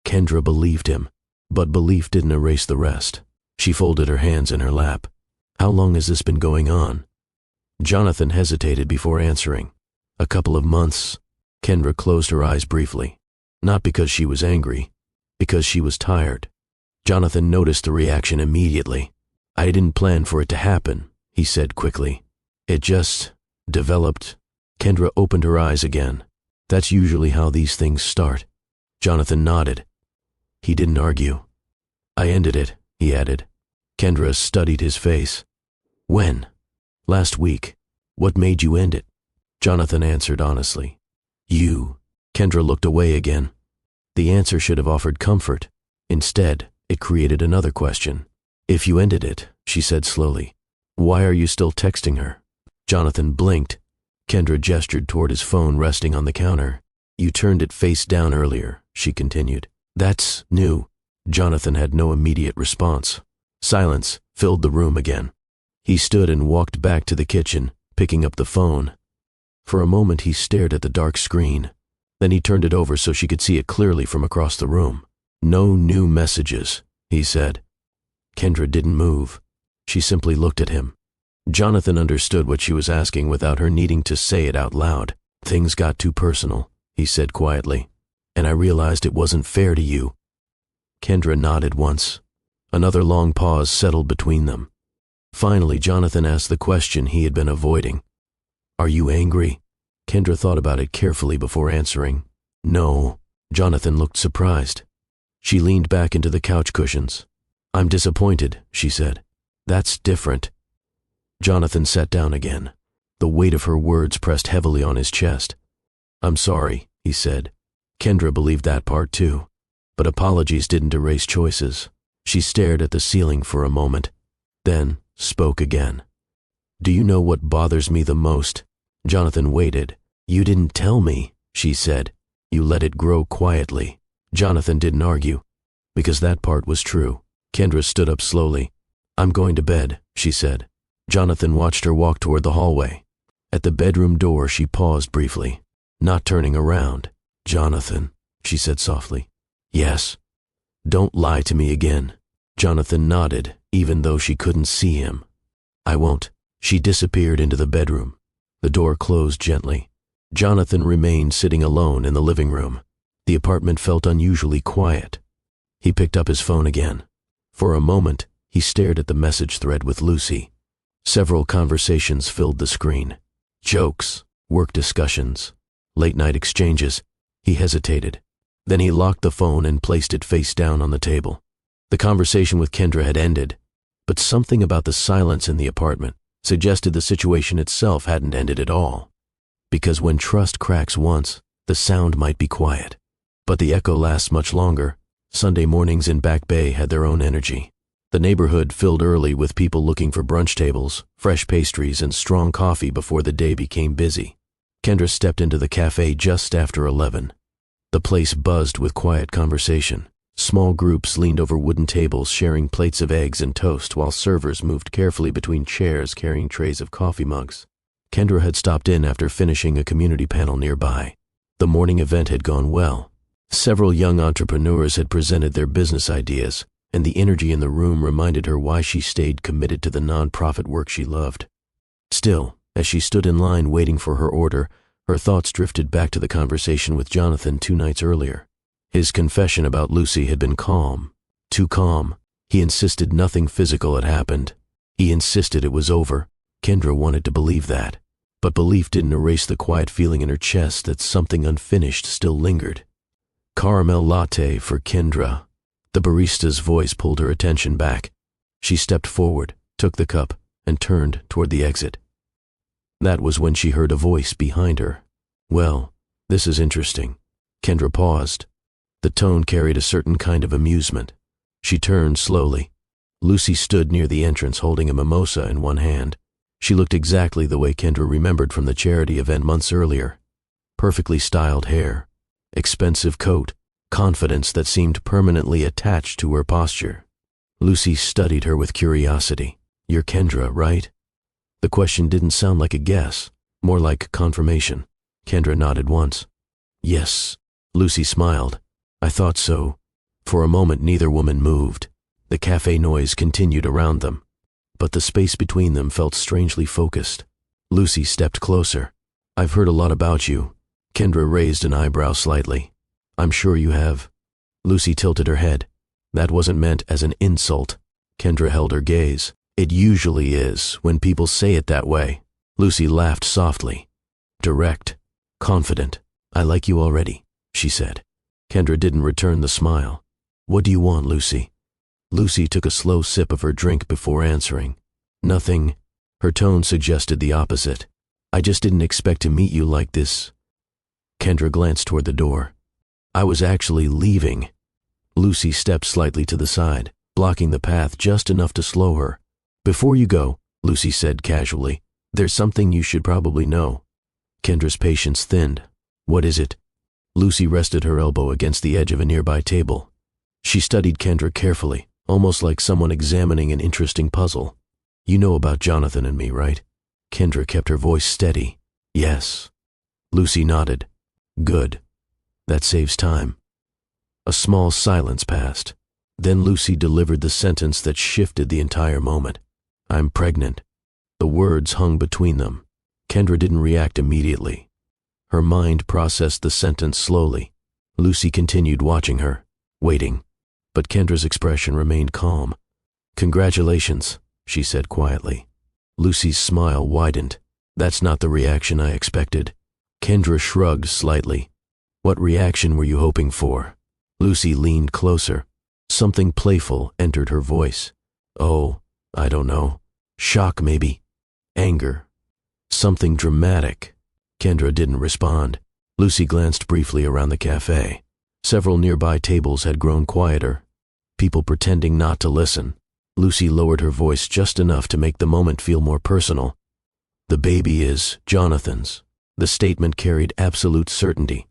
Kendra believed him, but belief didn't erase the rest. She folded her hands in her lap. "How long has this been going on?" Jonathan hesitated before answering. "A couple of months." Kendra closed her eyes briefly. Not because she was angry, because she was tired. Jonathan noticed the reaction immediately. "I didn't plan for it to happen," he said quickly. "It just developed." Kendra opened her eyes again. "That's usually how these things start." Jonathan nodded. He didn't argue. "I ended it," he added. Kendra studied his face. "When?" "Last week." "What made you end it?" Jonathan answered honestly. "You." Kendra looked away again. The answer should have offered comfort. Instead, it created another question. "If you ended it," she said slowly, "why are you still texting her?" Jonathan blinked. Kendra gestured toward his phone resting on the counter. "You turned it face down earlier," she continued. "That's new." Jonathan had no immediate response. Silence filled the room again. He stood and walked back to the kitchen, picking up the phone. For a moment he stared at the dark screen. Then he turned it over so she could see it clearly from across the room. "No new messages," he said. Kendra didn't move. She simply looked at him. Jonathan understood what she was asking without her needing to say it out loud. "Things got too personal," he said quietly, "and I realized it wasn't fair to you." Kendra nodded once. Another long pause settled between them. Finally, Jonathan asked the question he had been avoiding. "Are you angry?" Kendra thought about it carefully before answering. "No." Jonathan looked surprised. She leaned back into the couch cushions. "I'm disappointed," she said. "That's different." Jonathan sat down again. The weight of her words pressed heavily on his chest. "I'm sorry," he said. Kendra believed that part too. But apologies didn't erase choices. She stared at the ceiling for a moment, then spoke again. "Do you know what bothers me the most?" Jonathan waited. "You didn't tell me," she said. "You let it grow quietly." Jonathan didn't argue, because that part was true. Kendra stood up slowly. "I'm going to bed," she said. Jonathan watched her walk toward the hallway. At the bedroom door, she paused briefly, not turning around. "Jonathan," she said softly. "Yes." "Don't lie to me again." Jonathan nodded, even though she couldn't see him. "I won't." She disappeared into the bedroom. The door closed gently. Jonathan remained sitting alone in the living room. The apartment felt unusually quiet. He picked up his phone again. For a moment, he stared at the message thread with Lucy. Several conversations filled the screen. Jokes, work discussions, late-night exchanges. He hesitated. Then he locked the phone and placed it face down on the table. The conversation with Kendra had ended, but something about the silence in the apartment suggested the situation itself hadn't ended at all. Because when trust cracks once, the sound might be quiet, but the echo lasts much longer. Sunday mornings in Back Bay had their own energy. The neighborhood filled early with people looking for brunch tables, fresh pastries, and strong coffee before the day became busy. Kendra stepped into the cafe just after 11. The place buzzed with quiet conversation. Small groups leaned over wooden tables sharing plates of eggs and toast while servers moved carefully between chairs carrying trays of coffee mugs. Kendra had stopped in after finishing a community panel nearby. The morning event had gone well. Several young entrepreneurs had presented their business ideas, and the energy in the room reminded her why she stayed committed to the nonprofit work she loved. Still, as she stood in line waiting for her order, her thoughts drifted back to the conversation with Jonathan 2 nights earlier. His confession about Lucy had been calm, too calm. He insisted nothing physical had happened. He insisted it was over. Kendra wanted to believe that, but belief didn't erase the quiet feeling in her chest that something unfinished still lingered. Caramel latte for Kendra. The barista's voice pulled her attention back. She stepped forward, took the cup, and turned toward the exit. That was when she heard a voice behind her. "Well, this is interesting." Kendra paused. The tone carried a certain kind of amusement. She turned slowly. Lucy stood near the entrance holding a mimosa in one hand. She looked exactly the way Kendra remembered from the charity event months earlier. Perfectly styled hair, expensive coat, confidence that seemed permanently attached to her posture. Lucy studied her with curiosity. "You're Kendra, right?" The question didn't sound like a guess, more like confirmation. Kendra nodded once. "Yes." Lucy smiled. "I thought so." For a moment neither woman moved. The cafe noise continued around them, but the space between them felt strangely focused. Lucy stepped closer. "I've heard a lot about you." Kendra raised an eyebrow slightly. "I'm sure you have." Lucy tilted her head. That wasn't meant as an insult. Kendra held her gaze. "It usually is when people say it that way." Lucy laughed softly. "Direct, confident. I like you already," she said. Kendra didn't return the smile. "What do you want, Lucy?" Lucy took a slow sip of her drink before answering. "Nothing." Her tone suggested the opposite. "I just didn't expect to meet you like this." Kendra glanced toward the door. "I was actually leaving." Lucy stepped slightly to the side, blocking the path just enough to slow her. "Before you go," Lucy said casually, "there's something you should probably know." Kendra's patience thinned. "What is it?" Lucy rested her elbow against the edge of a nearby table. She studied Kendra carefully, almost like someone examining an interesting puzzle. "You know about Jonathan and me, right?" Kendra kept her voice steady. "Yes." Lucy nodded. "Good. That saves time." A small silence passed. Then Lucy delivered the sentence that shifted the entire moment. "I'm pregnant." The words hung between them. Kendra didn't react immediately. Her mind processed the sentence slowly. Lucy continued watching her, waiting, but Kendra's expression remained calm. "Congratulations," she said quietly. Lucy's smile widened. "That's not the reaction I expected." Kendra shrugged slightly. "What reaction were you hoping for?" Lucy leaned closer. Something playful entered her voice. "Oh, I don't know. Shock, maybe. Anger. Something dramatic." Kendra didn't respond. Lucy glanced briefly around the cafe. Several nearby tables had grown quieter, people pretending not to listen. Lucy lowered her voice just enough to make the moment feel more personal. "The baby is Jonathan's." The statement carried absolute certainty.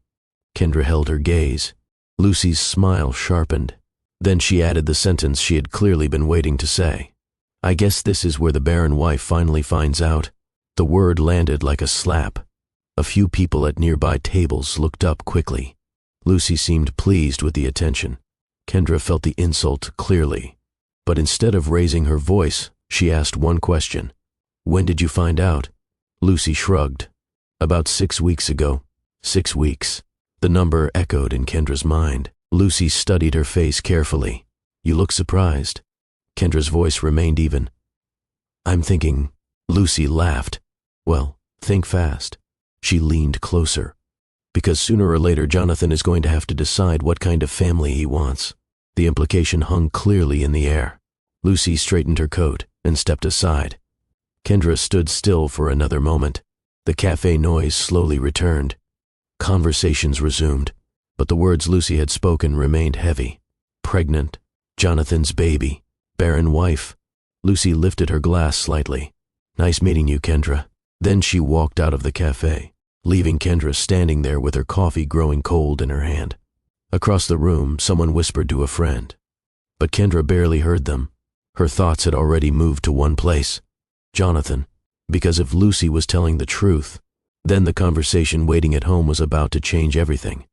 Kendra held her gaze. Lucy's smile sharpened. Then she added the sentence she had clearly been waiting to say. "I guess this is where the Barren wife finally finds out." The word landed like a slap. A few people at nearby tables looked up quickly. Lucy seemed pleased with the attention. Kendra felt the insult clearly. But instead of raising her voice, she asked one question. "When did you find out?" Lucy shrugged. "About 6 weeks ago." 6 weeks. The number echoed in Kendra's mind. Lucy studied her face carefully. "You look surprised." Kendra's voice remained even. "I'm thinking." Lucy laughed. "Well, think fast." She leaned closer. "Because sooner or later Jonathan is going to have to decide what kind of family he wants." The implication hung clearly in the air. Lucy straightened her coat and stepped aside. Kendra stood still for another moment. The cafe noise slowly returned. Conversations resumed, but the words Lucy had spoken remained heavy. Pregnant, Jonathan's baby, Barren wife. Lucy lifted her glass slightly. Nice meeting you, Kendra. Then she walked out of the cafe, leaving Kendra standing there with her coffee growing cold in her hand. Across the room, someone whispered to a friend. But Kendra barely heard them. Her thoughts had already moved to one place: Jonathan. Because if Lucy was telling the truth, then the conversation waiting at home was about to change everything.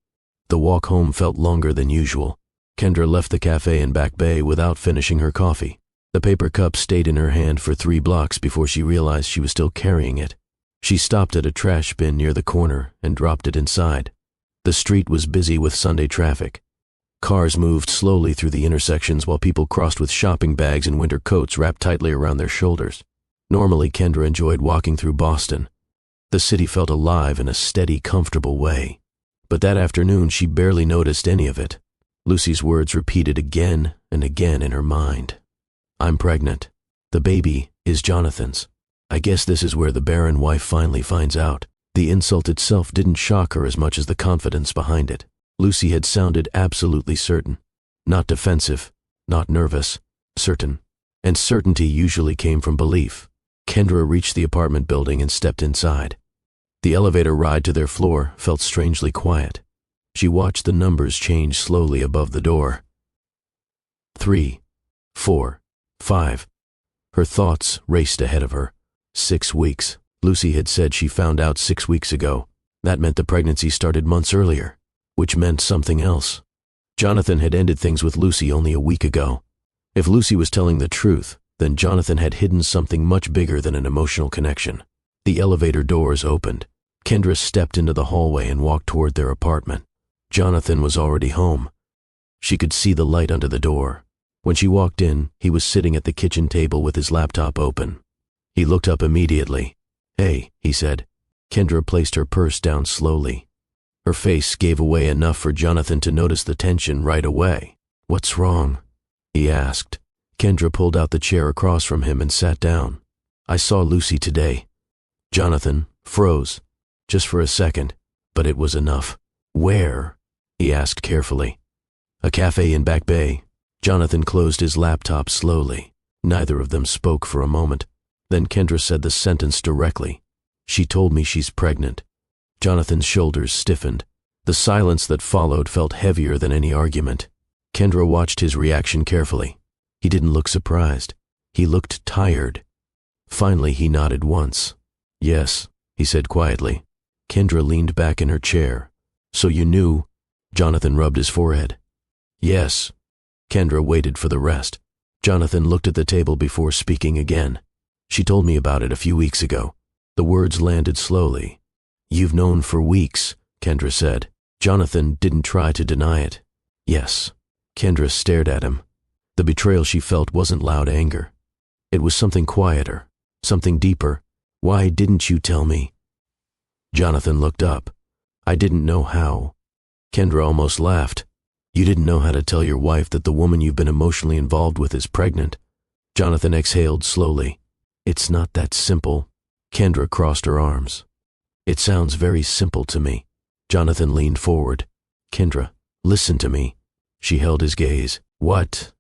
The walk home felt longer than usual. Kendra left the cafe in Back Bay without finishing her coffee. The paper cup stayed in her hand for 3 blocks before she realized she was still carrying it. She stopped at a trash bin near the corner and dropped it inside. The street was busy with Sunday traffic. Cars moved slowly through the intersections while people crossed with shopping bags and winter coats wrapped tightly around their shoulders. Normally, Kendra enjoyed walking through Boston. The city felt alive in a steady, comfortable way. But that afternoon, she barely noticed any of it. Lucy's words repeated again and again in her mind. I'm pregnant. The baby is Jonathan's. I guess this is where the Barren wife finally finds out. The insult itself didn't shock her as much as the confidence behind it. Lucy had sounded absolutely certain. Not defensive, not nervous, certain. And certainty usually came from belief. Kendra reached the apartment building and stepped inside. The elevator ride to their floor felt strangely quiet. She watched the numbers change slowly above the door. 3, 4, 5. Her thoughts raced ahead of her. 6 weeks. Lucy had said she found out 6 weeks ago. That meant the pregnancy started months earlier, which meant something else. Jonathan had ended things with Lucy only a week ago. If Lucy was telling the truth, then Jonathan had hidden something much bigger than an emotional connection. The elevator doors opened. Kendra stepped into the hallway and walked toward their apartment. Jonathan was already home. She could see the light under the door. When she walked in, he was sitting at the kitchen table with his laptop open. He looked up immediately. Hey, he said. Kendra placed her purse down slowly. Her face gave away enough for Jonathan to notice the tension right away. What's wrong? He asked. Kendra pulled out the chair across from him and sat down. I saw Lucy today. Jonathan froze, just for a second, but it was enough. Where? He asked carefully. A cafe in Back Bay. Jonathan closed his laptop slowly. Neither of them spoke for a moment. Then Kendra said the sentence directly. She told me she's pregnant. Jonathan's shoulders stiffened. The silence that followed felt heavier than any argument. Kendra watched his reaction carefully. He didn't look surprised. He looked tired. Finally, he nodded once. Yes, he said quietly. Kendra leaned back in her chair. So you knew? Jonathan rubbed his forehead. Yes. Kendra waited for the rest. Jonathan looked at the table before speaking again. She told me about it a few weeks ago. The words landed slowly. You've known for weeks, Kendra said. Jonathan didn't try to deny it. Yes. Kendra stared at him. The betrayal she felt wasn't loud anger. It was something quieter, something deeper. Why didn't you tell me? Jonathan looked up. I didn't know how. Kendra almost laughed. You didn't know how to tell your wife that the woman you've been emotionally involved with is pregnant. Jonathan exhaled slowly. It's not that simple. Kendra crossed her arms. It sounds very simple to me. Jonathan leaned forward. Kendra, listen to me. She held his gaze. What?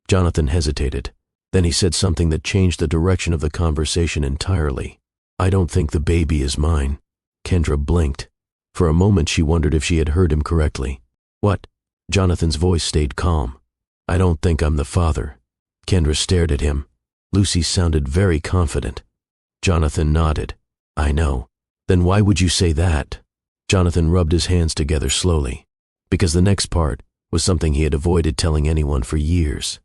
Jonathan hesitated. Then he said something that changed the direction of the conversation entirely. I don't think the baby is mine. Kendra blinked. For a moment she wondered if she had heard him correctly. What? Jonathan's voice stayed calm. I don't think I'm the father. Kendra stared at him. Lucy sounded very confident. Jonathan nodded. I know. Then why would you say that? Jonathan rubbed his hands together slowly. Because the next part was something he had avoided telling anyone for years.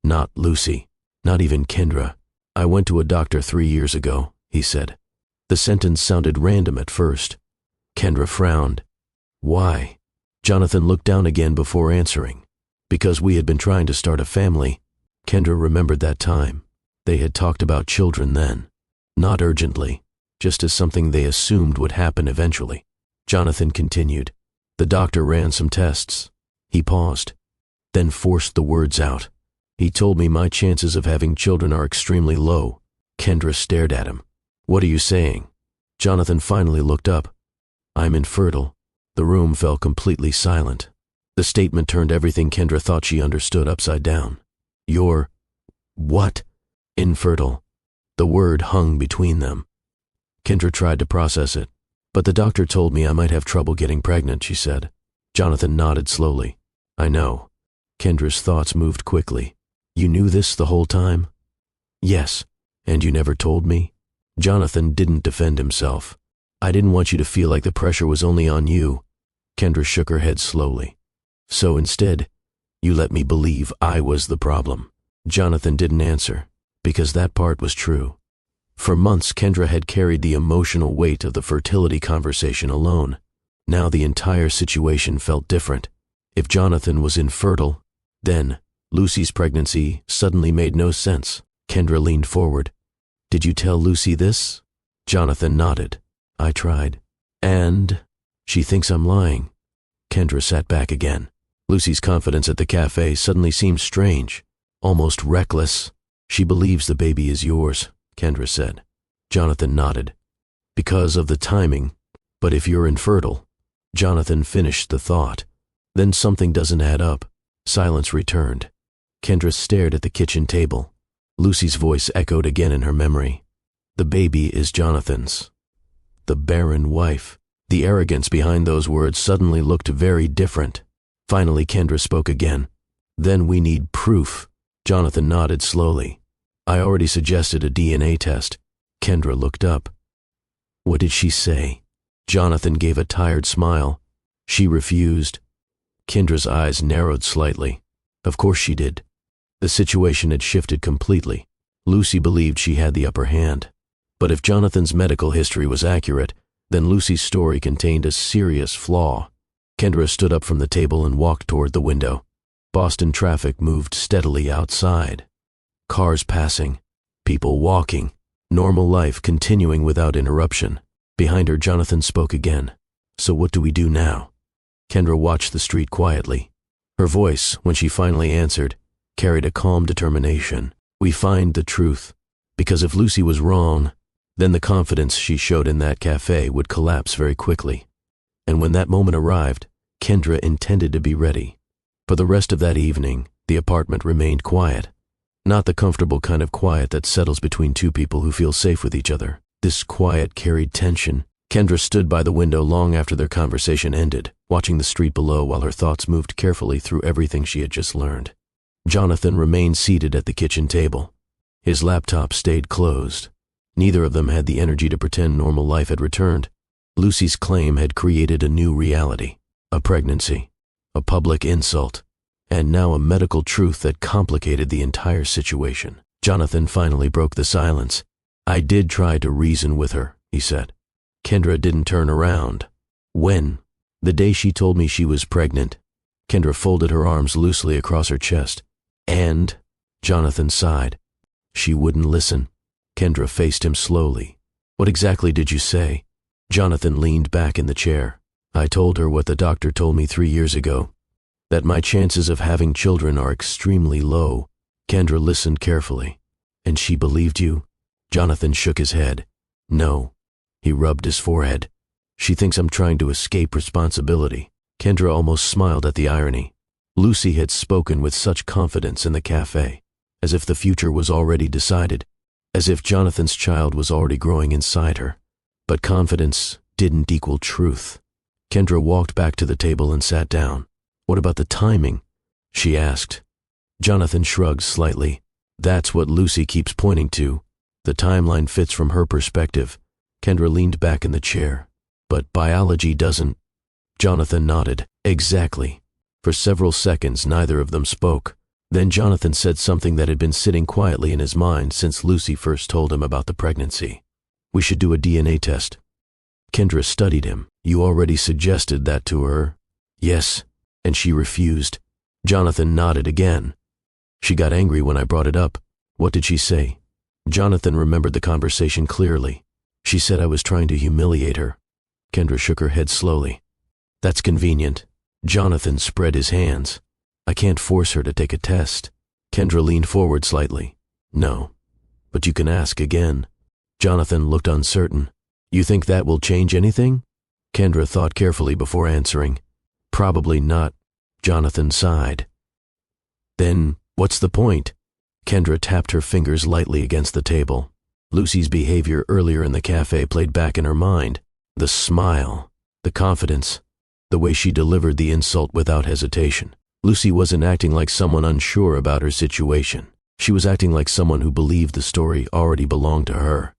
Not Lucy. Not even Kendra. I went to a doctor 3 years ago, he said. The sentence sounded random at first. Kendra frowned. Why? Jonathan looked down again before answering. Because we had been trying to start a family. Kendra remembered that time. They had talked about children then. Not urgently, just as something they assumed would happen eventually. Jonathan continued. The doctor ran some tests. He paused. then forced the words out. He told me my chances of having children are extremely low. Kendra stared at him. What are you saying? Jonathan finally looked up. I'm infertile. The room fell completely silent. The statement turned everything Kendra thought she understood upside down. You're… what? Infertile. The word hung between them. Kendra tried to process it. But the doctor told me I might have trouble getting pregnant, she said. Jonathan nodded slowly. I know. Kendra's thoughts moved quickly. You knew this the whole time? Yes. And you never told me? Jonathan didn't defend himself. I didn't want you to feel like the pressure was only on you. Kendra shook her head slowly. So instead, you let me believe I was the problem. Jonathan didn't answer, because that part was true. For months, Kendra had carried the emotional weight of the fertility conversation alone. Now the entire situation felt different. If Jonathan was infertile, then Lucy's pregnancy suddenly made no sense. Kendra leaned forward. Did you tell Lucy this? Jonathan nodded. I tried. And she thinks I'm lying. Kendra sat back again. Lucy's confidence at the cafe suddenly seemed strange, almost reckless. She believes the baby is yours, Kendra said. Jonathan nodded. Because of the timing, but if you're infertile… Jonathan finished the thought. Then something doesn't add up. Silence returned. Kendra stared at the kitchen table. Lucy's voice echoed again in her memory. The baby is Jonathan's. The Barren wife. The arrogance behind those words suddenly looked very different. Finally, Kendra spoke again. Then we need proof. Jonathan nodded slowly. I already suggested a DNA test. Kendra looked up. What did she say? Jonathan gave a tired smile. She refused. Kendra's eyes narrowed slightly. Of course she did. The situation had shifted completely. Lucy believed she had the upper hand. But if Jonathan's medical history was accurate, then Lucy's story contained a serious flaw. Kendra stood up from the table and walked toward the window. Boston traffic moved steadily outside. Cars passing, people walking, normal life continuing without interruption. Behind her, Jonathan spoke again. So what do we do now? Kendra watched the street quietly. Her voice, when she finally answered, carried a calm determination. We find the truth. Because if Lucy was wrong, then the confidence she showed in that cafe would collapse very quickly. And when that moment arrived, Kendra intended to be ready. For the rest of that evening, the apartment remained quiet. Not the comfortable kind of quiet that settles between two people who feel safe with each other. This quiet carried tension. Kendra stood by the window long after their conversation ended, watching the street below while her thoughts moved carefully through everything she had just learned. Jonathan remained seated at the kitchen table. His laptop stayed closed. Neither of them had the energy to pretend normal life had returned. Lucy's claim had created a new reality, a pregnancy, a public insult, and now a medical truth that complicated the entire situation. Jonathan finally broke the silence. I did try to reason with her, he said. Kendra didn't turn around. When? The day she told me she was pregnant. Kendra folded her arms loosely across her chest. And? Jonathan sighed. She wouldn't listen. Kendra faced him slowly. What exactly did you say? Jonathan leaned back in the chair. I told her what the doctor told me 3 years ago, that my chances of having children are extremely low. Kendra listened carefully. And she believed you? Jonathan shook his head. No. He rubbed his forehead. She thinks I'm trying to escape responsibility. Kendra almost smiled at the irony. Lucy had spoken with such confidence in the cafe, as if the future was already decided, as if Jonathan's child was already growing inside her. But confidence didn't equal truth. Kendra walked back to the table and sat down. What about the timing? She asked. Jonathan shrugged slightly. That's what Lucy keeps pointing to. The timeline fits from her perspective. Kendra leaned back in the chair. But biology doesn't. Jonathan nodded. Exactly. For several seconds, neither of them spoke. Then Jonathan said something that had been sitting quietly in his mind since Lucy first told him about the pregnancy. We should do a DNA test. Kendra studied him. You already suggested that to her? Yes, and she refused. Jonathan nodded again. She got angry when I brought it up. What did she say? Jonathan remembered the conversation clearly. She said I was trying to humiliate her. Kendra shook her head slowly. That's convenient. Jonathan spread his hands. I can't force her to take a test. Kendra leaned forward slightly. No, but you can ask again. Jonathan looked uncertain. You think that will change anything? Kendra thought carefully before answering. Probably not. Jonathan sighed. Then what's the point? Kendra tapped her fingers lightly against the table. Lucy's behavior earlier in the cafe played back in her mind. The smile, the confidence, the way she delivered the insult without hesitation. Lucy wasn't acting like someone unsure about her situation. She was acting like someone who believed the story already belonged to her,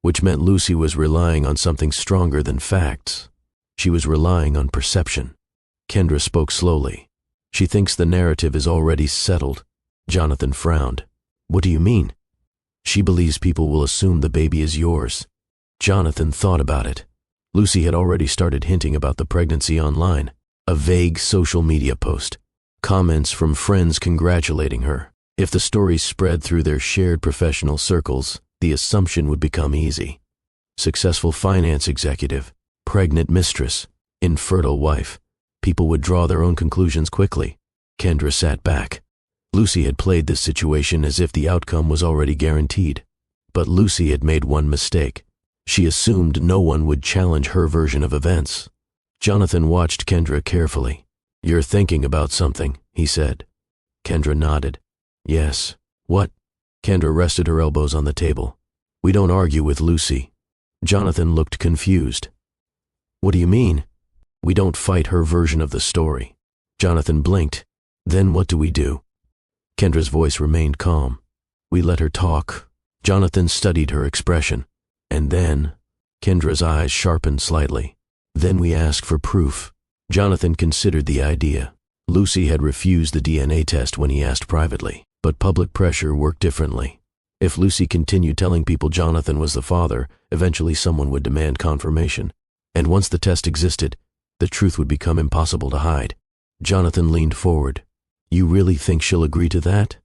which meant Lucy was relying on something stronger than facts. She was relying on perception. Kendra spoke slowly. She thinks the narrative is already settled. Jonathan frowned. What do you mean? She believes people will assume the baby is yours. Jonathan thought about it. Lucy had already started hinting about the pregnancy online. A vague social media post. Comments from friends congratulating her. If the story spread through their shared professional circles, the assumption would become easy. Successful finance executive, pregnant mistress, infertile wife. People would draw their own conclusions quickly. Kendra sat back. Lucy had played this situation as if the outcome was already guaranteed. But Lucy had made one mistake. She assumed no one would challenge her version of events. Jonathan watched Kendra carefully. You're thinking about something, he said. Kendra nodded. Yes. What? Kendra rested her elbows on the table. We don't argue with Lucy. Jonathan looked confused. What do you mean? We don't fight her version of the story. Jonathan blinked. Then what do we do? Kendra's voice remained calm. We let her talk. Jonathan studied her expression. And then, Kendra's eyes sharpened slightly. Then we ask for proof. Jonathan considered the idea. Lucy had refused the DNA test when he asked privately, but public pressure worked differently. If Lucy continued telling people Jonathan was the father, eventually someone would demand confirmation. And once the test existed, the truth would become impossible to hide. Jonathan leaned forward. You really think she'll agree to that?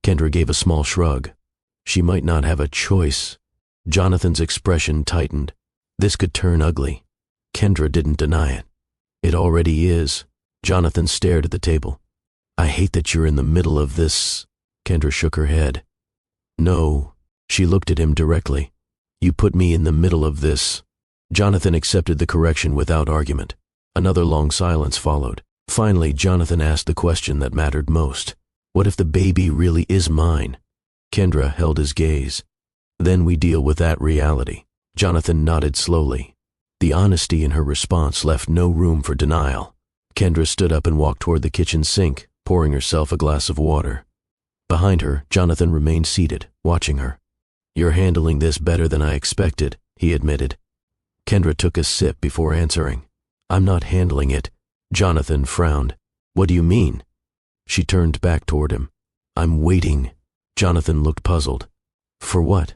Kendra gave a small shrug. She might not have a choice. Jonathan's expression tightened. This could turn ugly. Kendra didn't deny it. It already is. Jonathan stared at the table. I hate that you're in the middle of this. Kendra shook her head. No. She looked at him directly. You put me in the middle of this. Jonathan accepted the correction without argument. Another long silence followed. Finally, Jonathan asked the question that mattered most. What if the baby really is mine? Kendra held his gaze. Then we deal with that reality. Jonathan nodded slowly. The honesty in her response left no room for denial. Kendra stood up and walked toward the kitchen sink, pouring herself a glass of water. Behind her, Jonathan remained seated, watching her. You're handling this better than I expected, he admitted. Kendra took a sip before answering. I'm not handling it. Jonathan frowned. What do you mean? She turned back toward him. I'm waiting. Jonathan looked puzzled. For what?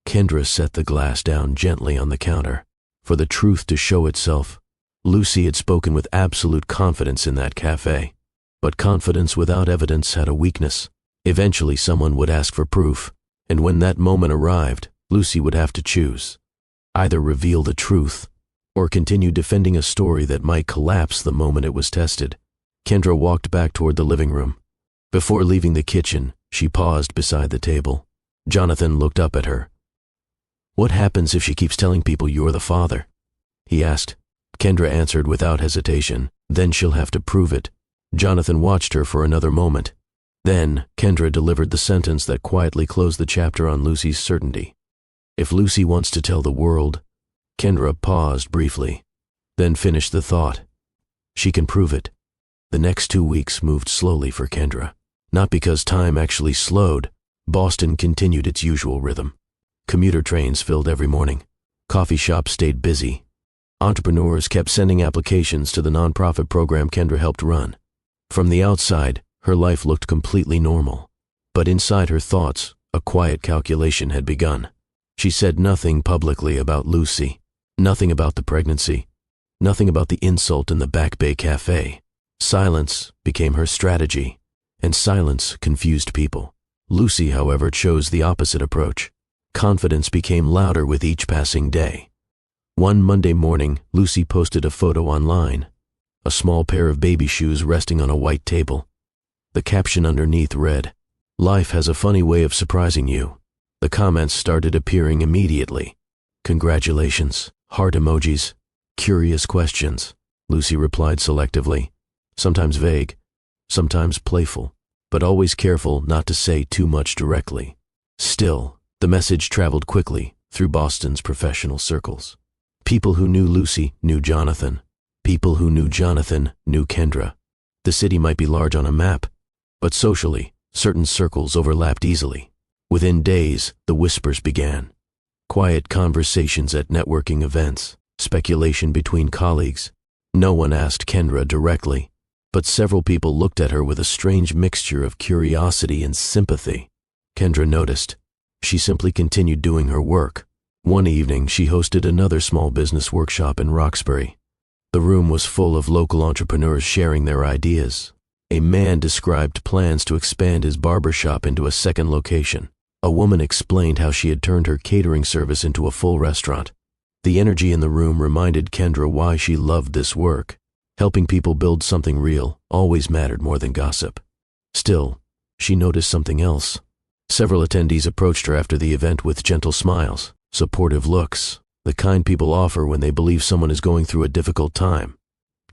Kendra set the glass down gently on the counter. For the truth to show itself. Lucy had spoken with absolute confidence in that cafe. But confidence without evidence had a weakness. Eventually someone would ask for proof, and when that moment arrived, Lucy would have to choose. Either reveal the truth, or continue defending a story that might collapse the moment it was tested. Kendra walked back toward the living room. Before leaving the kitchen, she paused beside the table. Jonathan looked up at her. What happens if she keeps telling people you're the father? He asked. Kendra answered without hesitation. Then she'll have to prove it. Jonathan watched her for another moment. Then, Kendra delivered the sentence that quietly closed the chapter on Lucy's certainty. If Lucy wants to tell the world. Kendra paused briefly, then finished the thought. She can prove it. The next 2 weeks moved slowly for Kendra. Not because time actually slowed. Boston continued its usual rhythm. Commuter trains filled every morning. Coffee shops stayed busy. Entrepreneurs kept sending applications to the nonprofit program Kendra helped run. From the outside, her life looked completely normal. But inside her thoughts, a quiet calculation had begun. She said nothing publicly about Lucy. Nothing about the pregnancy. Nothing about the insult in the Back Bay Cafe. Silence became her strategy, and silence confused people. Lucy, however, chose the opposite approach. Confidence became louder with each passing day. One Monday morning, Lucy posted a photo online. A small pair of baby shoes resting on a white table. The caption underneath read, "Life has a funny way of surprising you." The comments started appearing immediately. "Congratulations," heart emojis, curious questions. Lucy replied selectively, sometimes vague, sometimes playful, but always careful not to say too much directly. Still, the message traveled quickly through Boston's professional circles. People who knew Lucy knew Jonathan. People who knew Jonathan knew Kendra. The city might be large on a map, but socially, certain circles overlapped easily. Within days, the whispers began. Quiet conversations at networking events, speculation between colleagues. No one asked Kendra directly, but several people looked at her with a strange mixture of curiosity and sympathy. Kendra noticed. She simply continued doing her work. One evening, she hosted another small business workshop in Roxbury. The room was full of local entrepreneurs sharing their ideas. A man described plans to expand his barbershop into a second location. A woman explained how she had turned her catering service into a full restaurant. The energy in the room reminded Kendra why she loved this work. Helping people build something real always mattered more than gossip. Still, she noticed something else. Several attendees approached her after the event with gentle smiles, supportive looks, the kind people offer when they believe someone is going through a difficult time.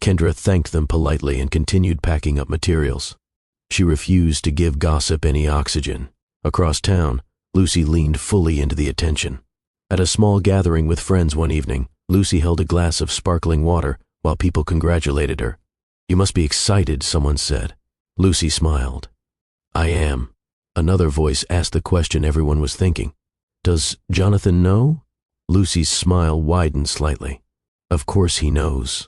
Kendra thanked them politely and continued packing up materials. She refused to give gossip any oxygen. Across town, Lucy leaned fully into the attention. At a small gathering with friends one evening, Lucy held a glass of sparkling water while people congratulated her. "You must be excited," someone said. Lucy smiled. "I am." Another voice asked the question everyone was thinking. "Does Jonathan know?" Lucy's smile widened slightly. "Of course he knows."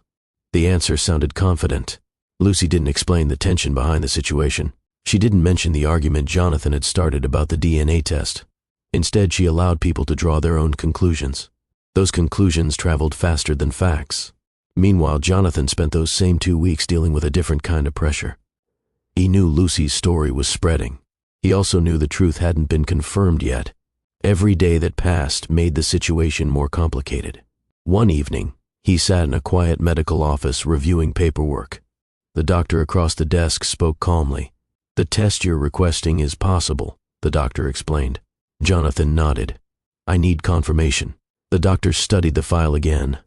The answer sounded confident. Lucy didn't explain the tension behind the situation. She didn't mention the argument Jonathan had started about the DNA test. Instead, she allowed people to draw their own conclusions. Those conclusions traveled faster than facts. Meanwhile, Jonathan spent those same 2 weeks dealing with a different kind of pressure. He knew Lucy's story was spreading. He also knew the truth hadn't been confirmed yet. Every day that passed made the situation more complicated. One evening, he sat in a quiet medical office reviewing paperwork. The doctor across the desk spoke calmly. "The test you're requesting is possible," the doctor explained. Jonathan nodded. "I need confirmation." The doctor studied the file again.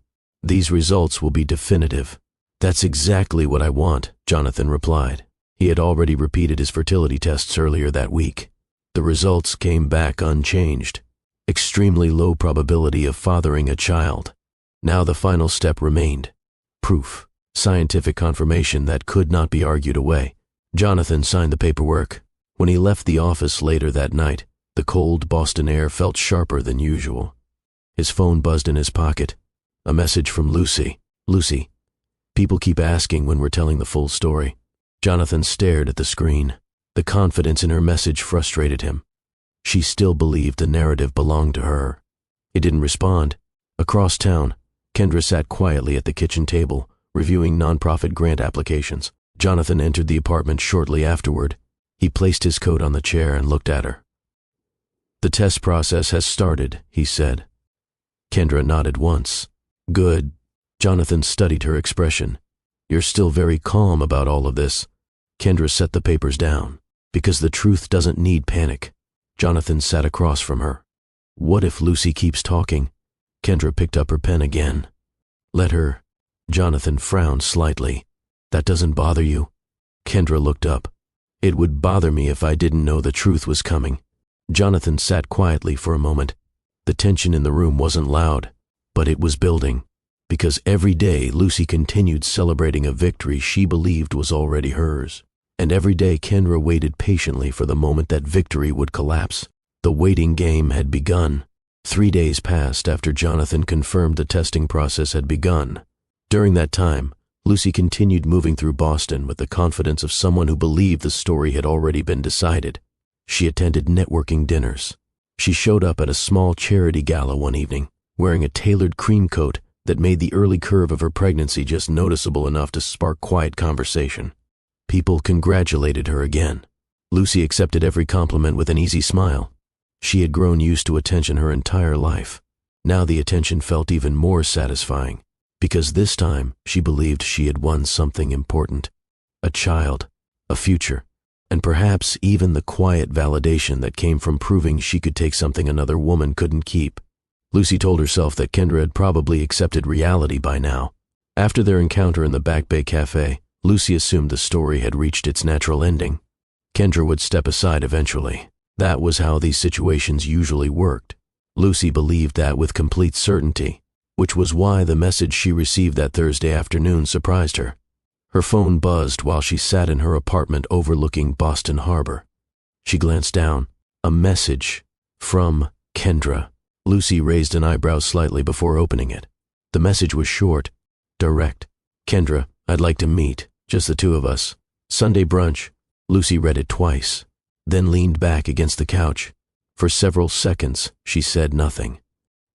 "These results will be definitive." "That's exactly what I want," Jonathan replied. He had already repeated his fertility tests earlier that week. The results came back unchanged. Extremely low probability of fathering a child. Now the final step remained. Proof. Scientific confirmation that could not be argued away. Jonathan signed the paperwork. When he left the office later that night, the cold Boston air felt sharper than usual. His phone buzzed in his pocket. A message from Lucy. "Lucy, people keep asking when we're telling the full story." Jonathan stared at the screen. The confidence in her message frustrated him. She still believed the narrative belonged to her. He didn't respond. Across town, Kendra sat quietly at the kitchen table, reviewing nonprofit grant applications. Jonathan entered the apartment shortly afterward. He placed his coat on the chair and looked at her. "The test process has started," he said. Kendra nodded once. "Good." Jonathan studied her expression. "You're still very calm about all of this." Kendra set the papers down. "Because the truth doesn't need panic." Jonathan sat across from her. "What if Lucy keeps talking?" Kendra picked up her pen again. "Let her." Jonathan frowned slightly. "That doesn't bother you?" Kendra looked up. "It would bother me if I didn't know the truth was coming." Jonathan sat quietly for a moment. The tension in the room wasn't loud, but it was building. Because every day Lucy continued celebrating a victory she believed was already hers. And every day Kendra waited patiently for the moment that victory would collapse. The waiting game had begun. 3 days passed after Jonathan confirmed the testing process had begun. During that time, Lucy continued moving through Boston with the confidence of someone who believed the story had already been decided. She attended networking dinners. She showed up at a small charity gala one evening, wearing a tailored cream coat that made the early curve of her pregnancy just noticeable enough to spark quiet conversation. People congratulated her again. Lucy accepted every compliment with an easy smile. She had grown used to attention her entire life. Now the attention felt even more satisfying, because this time she believed she had won something important. A child, a future, and perhaps even the quiet validation that came from proving she could take something another woman couldn't keep. Lucy told herself that Kendra had probably accepted reality by now. After their encounter in the Back Bay Cafe, Lucy assumed the story had reached its natural ending. Kendra would step aside eventually. That was how these situations usually worked. Lucy believed that with complete certainty, which was why the message she received that Thursday afternoon surprised her. Her phone buzzed while she sat in her apartment overlooking Boston Harbor. She glanced down. A message from Kendra. Lucy raised an eyebrow slightly before opening it. The message was short, direct. Kendra, I'd like to meet, just the two of us. Sunday brunch. Lucy read it twice, then leaned back against the couch. For several seconds, she said nothing.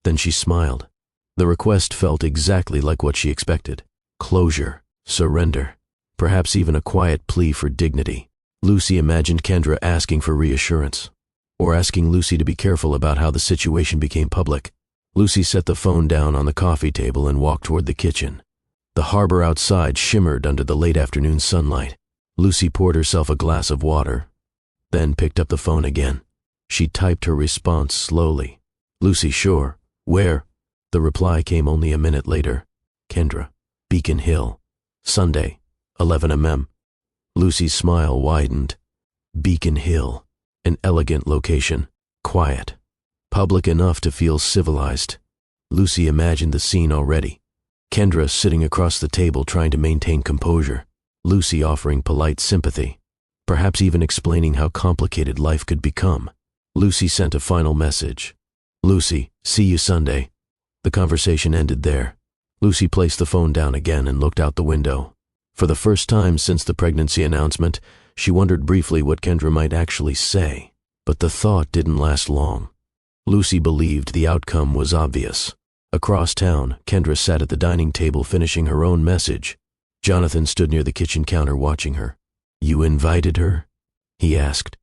Then she smiled. The request felt exactly like what she expected. Closure. Surrender. Perhaps even a quiet plea for dignity. Lucy imagined Kendra asking for reassurance, or asking Lucy to be careful about how the situation became public. Lucy set the phone down on the coffee table and walked toward the kitchen. The harbor outside shimmered under the late afternoon sunlight. Lucy poured herself a glass of water, then picked up the phone again. She typed her response slowly. Lucy, sure. Where? The reply came only a minute later. Kendra, Beacon Hill. Sunday, 11 m.m. Lucy's smile widened. Beacon Hill, an elegant location, quiet, public enough to feel civilized. Lucy imagined the scene already. Kendra sitting across the table trying to maintain composure. Lucy offering polite sympathy, perhaps even explaining how complicated life could become. Lucy sent a final message. Lucy, see you Sunday. The conversation ended there. Lucy placed the phone down again and looked out the window. For the first time since the pregnancy announcement, she wondered briefly what Kendra might actually say, but the thought didn't last long. Lucy believed the outcome was obvious. Across town, Kendra sat at the dining table finishing her own message. Jonathan stood near the kitchen counter watching her. You invited her? He asked.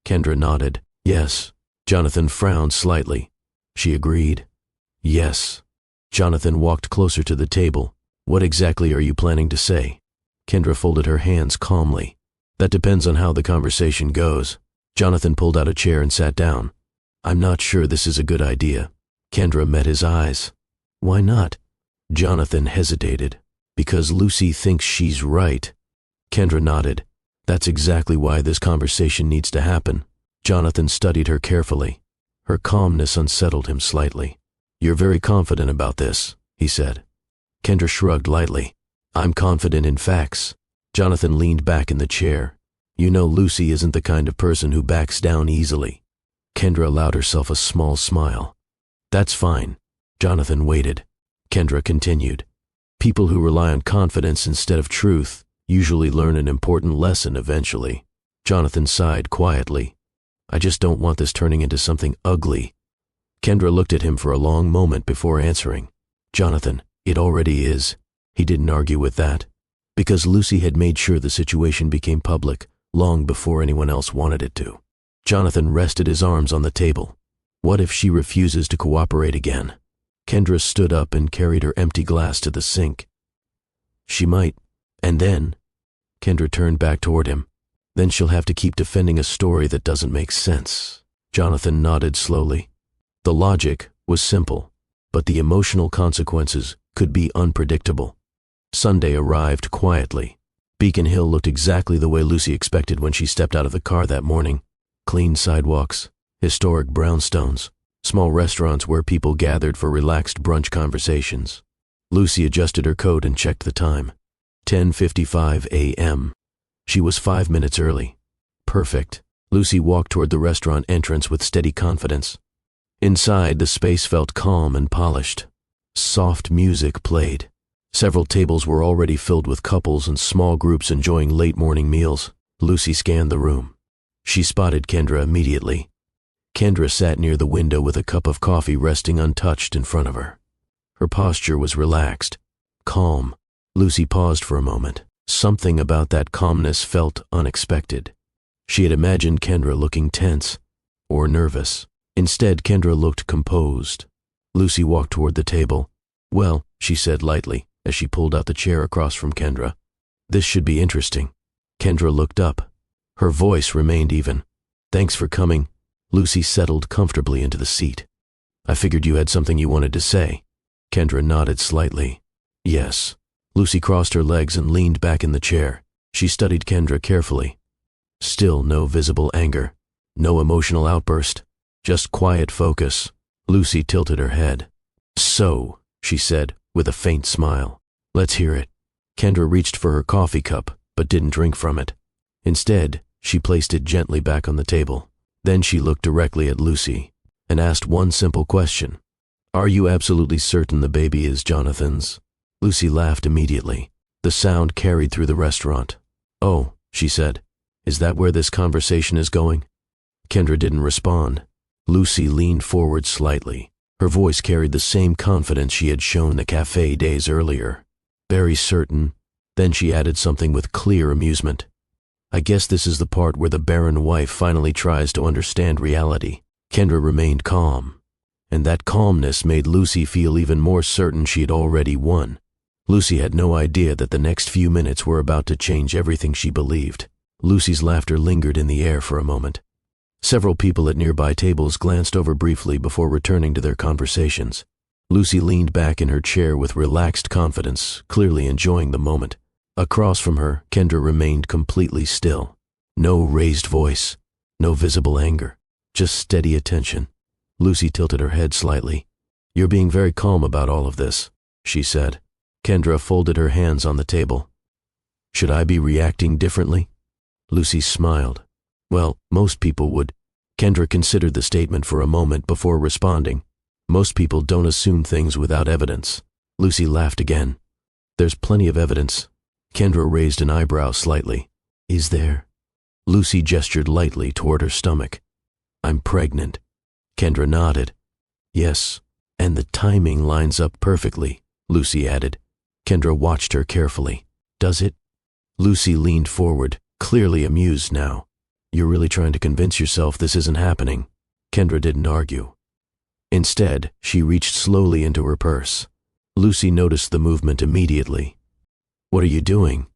Kendra nodded. Yes. Jonathan frowned slightly. She agreed. Yes. Jonathan walked closer to the table. What exactly are you planning to say? Kendra folded her hands calmly. That depends on how the conversation goes. Jonathan pulled out a chair and sat down. I'm not sure this is a good idea. Kendra met his eyes. Why not? Jonathan hesitated. Because Lucy thinks she's right. Kendra nodded. That's exactly why this conversation needs to happen. Jonathan studied her carefully. Her calmness unsettled him slightly. You're very confident about this, he said. Kendra shrugged lightly. I'm confident in facts. Jonathan leaned back in the chair. You know Lucy isn't the kind of person who backs down easily. Kendra allowed herself a small smile. That's fine. Jonathan waited. Kendra continued. People who rely on confidence instead of truth usually learn an important lesson eventually. Jonathan sighed quietly. I just don't want this turning into something ugly. Kendra looked at him for a long moment before answering. Jonathan, it already is. He didn't argue with that, because Lucy had made sure the situation became public long before anyone else wanted it to. Jonathan rested his arms on the table. What if she refuses to cooperate again? Kendra stood up and carried her empty glass to the sink. She might, and then... Kendra turned back toward him. Then she'll have to keep defending a story that doesn't make sense. Jonathan nodded slowly. The logic was simple, but the emotional consequences could be unpredictable. Sunday arrived quietly. Beacon Hill looked exactly the way Lucy expected when she stepped out of the car that morning. Clean sidewalks, historic brownstones, small restaurants where people gathered for relaxed brunch conversations. Lucy adjusted her coat and checked the time. 10:55 a.m. She was 5 minutes early. Perfect. Lucy walked toward the restaurant entrance with steady confidence. Inside, the space felt calm and polished. Soft music played. Several tables were already filled with couples and small groups enjoying late morning meals. Lucy scanned the room. She spotted Kendra immediately. Kendra sat near the window with a cup of coffee resting untouched in front of her. Her posture was relaxed, calm. Lucy paused for a moment. Something about that calmness felt unexpected. She had imagined Kendra looking tense or nervous. Instead, Kendra looked composed. Lucy walked toward the table. Well, she said lightly as she pulled out the chair across from Kendra. This should be interesting. Kendra looked up. Her voice remained even. "Thanks for coming." Lucy settled comfortably into the seat. "I figured you had something you wanted to say." Kendra nodded slightly. "Yes." Lucy crossed her legs and leaned back in the chair. She studied Kendra carefully. Still no visible anger. No emotional outburst. Just quiet focus. Lucy tilted her head. "So," she said, with a faint smile. "Let's hear it." Kendra reached for her coffee cup, but didn't drink from it. Instead, she placed it gently back on the table. Then she looked directly at Lucy and asked one simple question. "Are you absolutely certain the baby is Jonathan's?" Lucy laughed immediately. The sound carried through the restaurant. "Oh," she said, "is that where this conversation is going?" Kendra didn't respond. Lucy leaned forward slightly. Her voice carried the same confidence she had shown in the cafe days earlier. "Very certain." Then she added something with clear amusement. "I guess this is the part where the barren wife finally tries to understand reality." Kendra remained calm, and that calmness made Lucy feel even more certain she had already won. Lucy had no idea that the next few minutes were about to change everything she believed. Lucy's laughter lingered in the air for a moment. Several people at nearby tables glanced over briefly before returning to their conversations. Lucy leaned back in her chair with relaxed confidence, clearly enjoying the moment. Across from her, Kendra remained completely still. No raised voice, no visible anger, just steady attention. Lucy tilted her head slightly. "You're being very calm about all of this," she said. Kendra folded her hands on the table. "Should I be reacting differently?" Lucy smiled. "Well, most people would." Kendra considered the statement for a moment before responding. "Most people don't assume things without evidence." Lucy laughed again. "There's plenty of evidence." Kendra raised an eyebrow slightly. "Is there?" Lucy gestured lightly toward her stomach. "I'm pregnant." Kendra nodded. "Yes, and the timing lines up perfectly," Lucy added. Kendra watched her carefully. "Does it?" Lucy leaned forward, clearly amused now. "You're really trying to convince yourself this isn't happening." Kendra didn't argue. Instead, she reached slowly into her purse. Lucy noticed the movement immediately. "What are you doing?"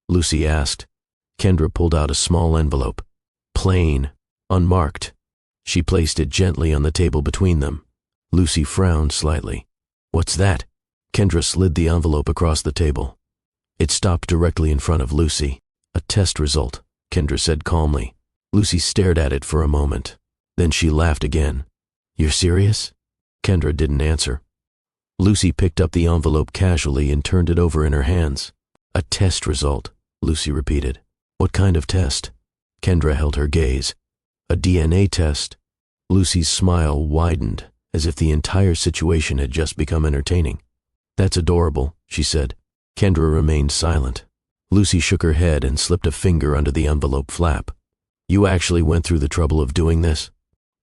Lucy asked. Kendra pulled out a small envelope. Plain, unmarked. She placed it gently on the table between them. Lucy frowned slightly. "What's that?" Kendra slid the envelope across the table. It stopped directly in front of Lucy. "A test result," Kendra said calmly. Lucy stared at it for a moment. Then she laughed again. "You're serious?" Kendra didn't answer. Lucy picked up the envelope casually and turned it over in her hands. "A test result," Lucy repeated. "What kind of test?" Kendra held her gaze. "A DNA test." Lucy's smile widened, as if the entire situation had just become entertaining. "That's adorable," she said. Kendra remained silent. Lucy shook her head and slipped a finger under the envelope flap. "You actually went through the trouble of doing this?"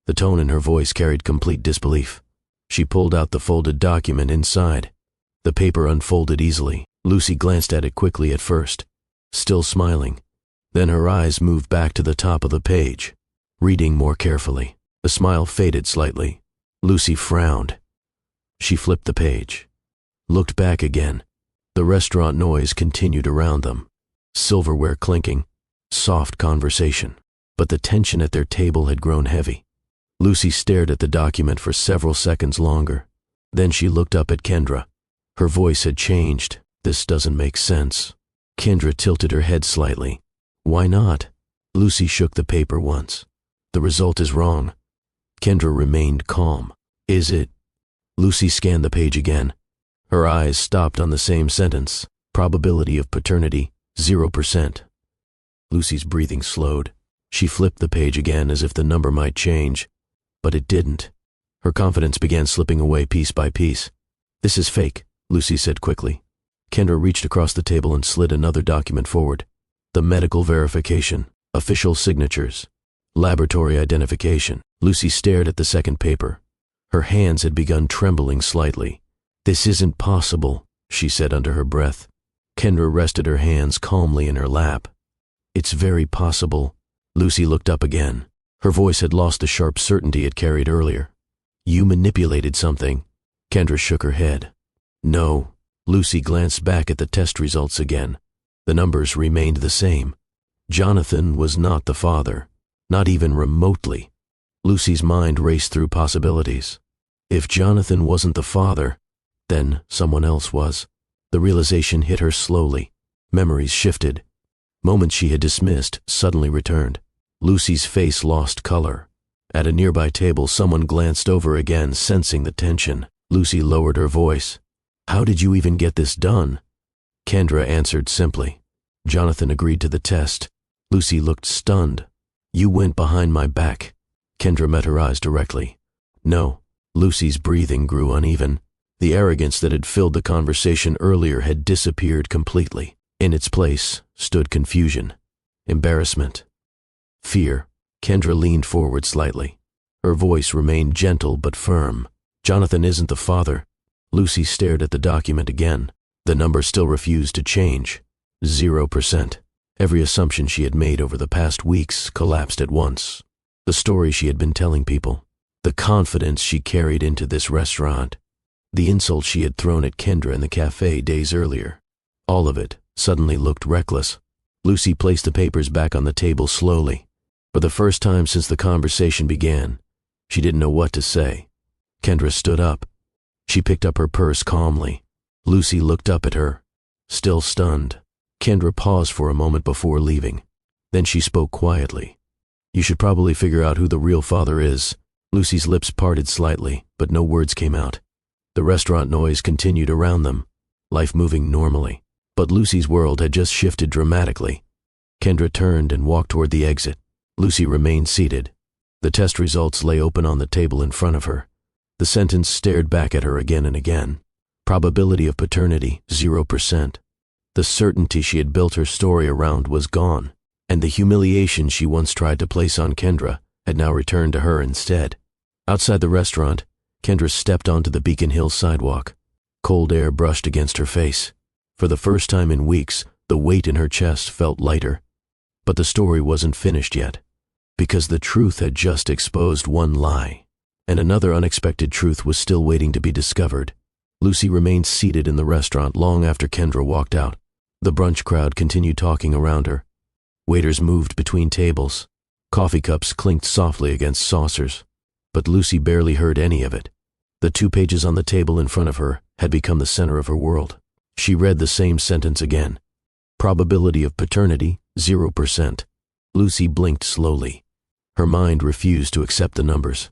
The tone in her voice carried complete disbelief. She pulled out the folded document inside. The paper unfolded easily. Lucy glanced at it quickly at first, still smiling. Then her eyes moved back to the top of the page, reading more carefully. The smile faded slightly. Lucy frowned. She flipped the page, looked back again. The restaurant noise continued around them. Silverware clinking, soft conversation. But the tension at their table had grown heavy. Lucy stared at the document for several seconds longer. Then she looked up at Kendra. Her voice had changed. "This doesn't make sense." Kendra tilted her head slightly. "Why not?" Lucy shook the paper once. "The result is wrong." Kendra remained calm. "Is it?" Lucy scanned the page again. Her eyes stopped on the same sentence. Probability of paternity, 0%. Lucy's breathing slowed. She flipped the page again as if the number might change, but it didn't. Her confidence began slipping away piece by piece. "This is fake," Lucy said quickly. Kendra reached across the table and slid another document forward. The medical verification, official signatures, laboratory identification. Lucy stared at the second paper. Her hands had begun trembling slightly. "This isn't possible," she said under her breath. Kendra rested her hands calmly in her lap. "It's very possible." Lucy looked up again. Her voice had lost the sharp certainty it carried earlier. "You manipulated something." Kendra shook her head. "No." Lucy glanced back at the test results again. The numbers remained the same. Jonathan was not the father, not even remotely. Lucy's mind raced through possibilities. If Jonathan wasn't the father, then someone else was. The realization hit her slowly. Memories shifted. Moments she had dismissed suddenly returned. Lucy's face lost color. At a nearby table, someone glanced over again, sensing the tension. Lucy lowered her voice. "How did you even get this done?" Kendra answered simply. Jonathan agreed to the test. Lucy looked stunned. "You went behind my back." Kendra met her eyes directly. "No." Lucy's breathing grew uneven. The arrogance that had filled the conversation earlier had disappeared completely. In its place stood confusion, embarrassment, fear. Kendra leaned forward slightly. Her voice remained gentle but firm. "Jonathan isn't the father." Lucy stared at the document again. The number still refused to change. 0%. Every assumption she had made over the past weeks collapsed at once. The story she had been telling people, the confidence she carried into this restaurant, the insult she had thrown at Kendra in the cafe days earlier. All of it suddenly looked reckless. Lucy placed the papers back on the table slowly. For the first time since the conversation began, she didn't know what to say. Kendra stood up. She picked up her purse calmly. Lucy looked up at her, still stunned. Kendra paused for a moment before leaving. Then she spoke quietly. "You should probably figure out who the real father is." Lucy's lips parted slightly, but no words came out. The restaurant noise continued around them, life moving normally. But Lucy's world had just shifted dramatically. Kendra turned and walked toward the exit. Lucy remained seated. The test results lay open on the table in front of her. The sentence stared back at her again and again. Probability of paternity, 0%. The certainty she had built her story around was gone, and the humiliation she once tried to place on Kendra had now returned to her instead. Outside the restaurant, Kendra stepped onto the Beacon Hill sidewalk. Cold air brushed against her face. For the first time in weeks, the weight in her chest felt lighter. But the story wasn't finished yet, because the truth had just exposed one lie, and another unexpected truth was still waiting to be discovered. Lucy remained seated in the restaurant long after Kendra walked out. The brunch crowd continued talking around her. Waiters moved between tables. Coffee cups clinked softly against saucers. But Lucy barely heard any of it. The 2 pages on the table in front of her had become the center of her world. She read the same sentence again. Probability of paternity, 0%. Lucy blinked slowly. Her mind refused to accept the numbers.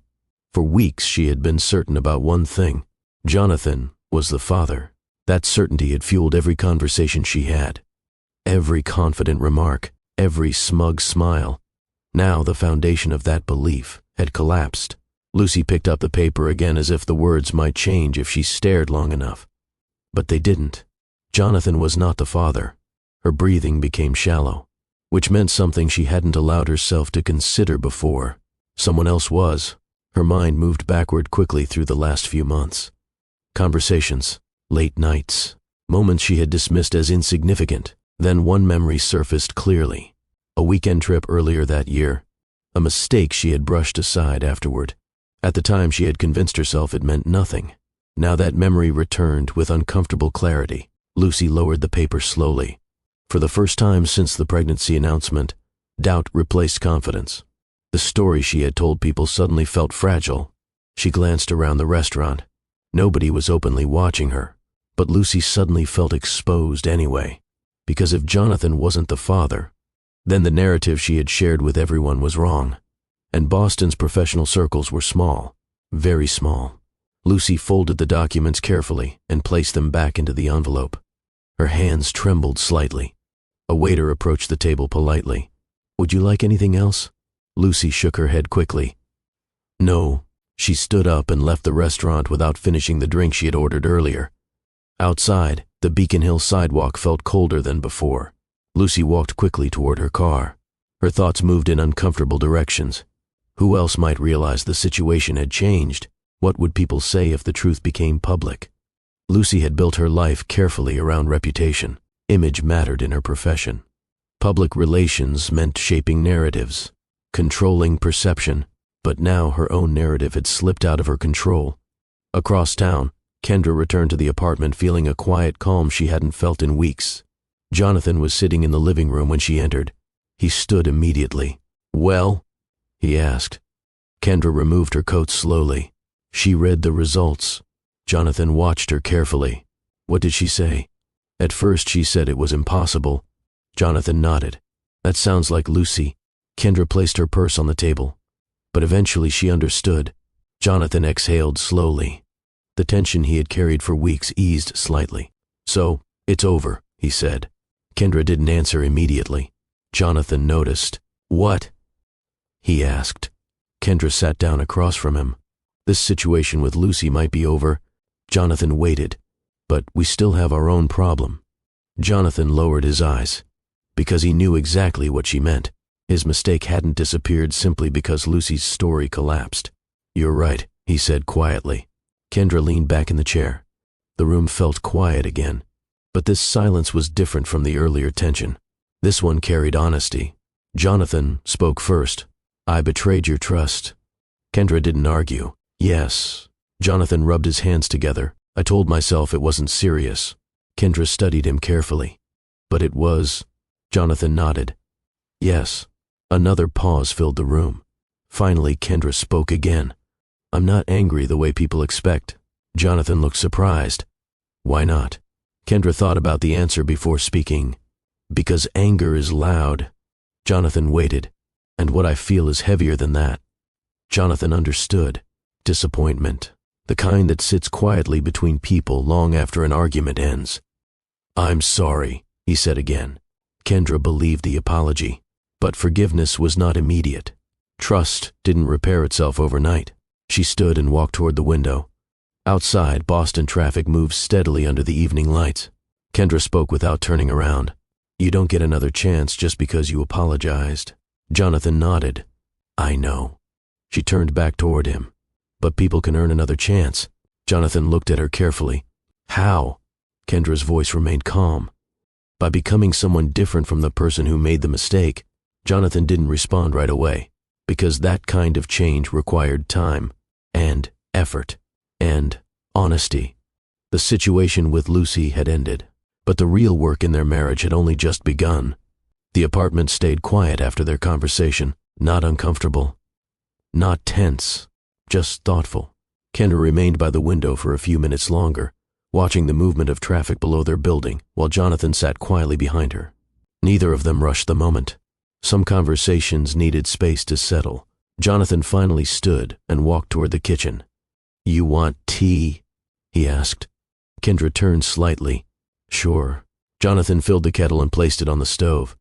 For weeks she had been certain about one thing. Jonathan was the father. That certainty had fueled every conversation she had, every confident remark, every smug smile. Now the foundation of that belief had collapsed. Lucy picked up the paper again as if the words might change if she stared long enough. But they didn't. Jonathan was not the father. Her breathing became shallow, which meant something she hadn't allowed herself to consider before. Someone else was. Her mind moved backward quickly through the last few months. Conversations, late nights, moments she had dismissed as insignificant. Then one memory surfaced clearly. A weekend trip earlier that year. A mistake she had brushed aside afterward. At the time she had convinced herself it meant nothing. Now that memory returned with uncomfortable clarity. Lucy lowered the paper slowly. For the first time since the pregnancy announcement, doubt replaced confidence. The story she had told people suddenly felt fragile. She glanced around the restaurant. Nobody was openly watching her, but Lucy suddenly felt exposed anyway. Because if Jonathan wasn't the father, then the narrative she had shared with everyone was wrong. And Boston's professional circles were small, very small. Lucy folded the documents carefully and placed them back into the envelope. Her hands trembled slightly. A waiter approached the table politely. "Would you like anything else?" Lucy shook her head quickly. "No." She stood up and left the restaurant without finishing the drink she had ordered earlier. Outside, the Beacon Hill sidewalk felt colder than before. Lucy walked quickly toward her car. Her thoughts moved in uncomfortable directions. Who else might realize the situation had changed? What would people say if the truth became public? Lucy had built her life carefully around reputation. Image mattered in her profession. Public relations meant shaping narratives, controlling perception, but now her own narrative had slipped out of her control. Across town, Kendra returned to the apartment feeling a quiet calm she hadn't felt in weeks. Jonathan was sitting in the living room when she entered. He stood immediately. "Well?" he asked. Kendra removed her coat slowly. She read the results. Jonathan watched her carefully. What did she say? At first she said it was impossible. Jonathan nodded. That sounds like Lucy. Kendra placed her purse on the table. But eventually she understood. Jonathan exhaled slowly. The tension he had carried for weeks eased slightly. "So, it's over," he said. Kendra didn't answer immediately. Jonathan noticed. "What?" he asked. Kendra sat down across from him. This situation with Lucy might be over. Jonathan waited. "But we still have our own problem." Jonathan lowered his eyes, because he knew exactly what she meant. His mistake hadn't disappeared simply because Lucy's story collapsed. "You're right," he said quietly. Kendra leaned back in the chair. The room felt quiet again. But this silence was different from the earlier tension. This one carried honesty. Jonathan spoke first. "I betrayed your trust." Kendra didn't argue. "Yes." Jonathan rubbed his hands together. "I told myself it wasn't serious." Kendra studied him carefully. "But it was." Jonathan nodded. "Yes." Another pause filled the room. Finally, Kendra spoke again. "I'm not angry the way people expect." Jonathan looked surprised. "Why not?" Kendra thought about the answer before speaking. "Because anger is loud." Jonathan waited. "And what I feel is heavier than that." Jonathan understood. Disappointment. The kind that sits quietly between people long after an argument ends. "I'm sorry," he said again. Kendra believed the apology. But forgiveness was not immediate. Trust didn't repair itself overnight. She stood and walked toward the window. Outside, Boston traffic moved steadily under the evening lights. Kendra spoke without turning around. "You don't get another chance just because you apologized." Jonathan nodded. "I know." She turned back toward him. "But people can earn another chance." Jonathan looked at her carefully. "How?" Kendra's voice remained calm. "By becoming someone different from the person who made the mistake." Jonathan didn't respond right away, because that kind of change required time, and effort, and honesty. The situation with Lucy had ended, but the real work in their marriage had only just begun. The apartment stayed quiet after their conversation, not uncomfortable, not tense, just thoughtful. Kendra remained by the window for a few minutes longer, watching the movement of traffic below their building, while Jonathan sat quietly behind her. Neither of them rushed the moment. Some conversations needed space to settle. Jonathan finally stood and walked toward the kitchen. "You want tea?" he asked. Kendra turned slightly. "Sure." Jonathan filled the kettle and placed it on the stove.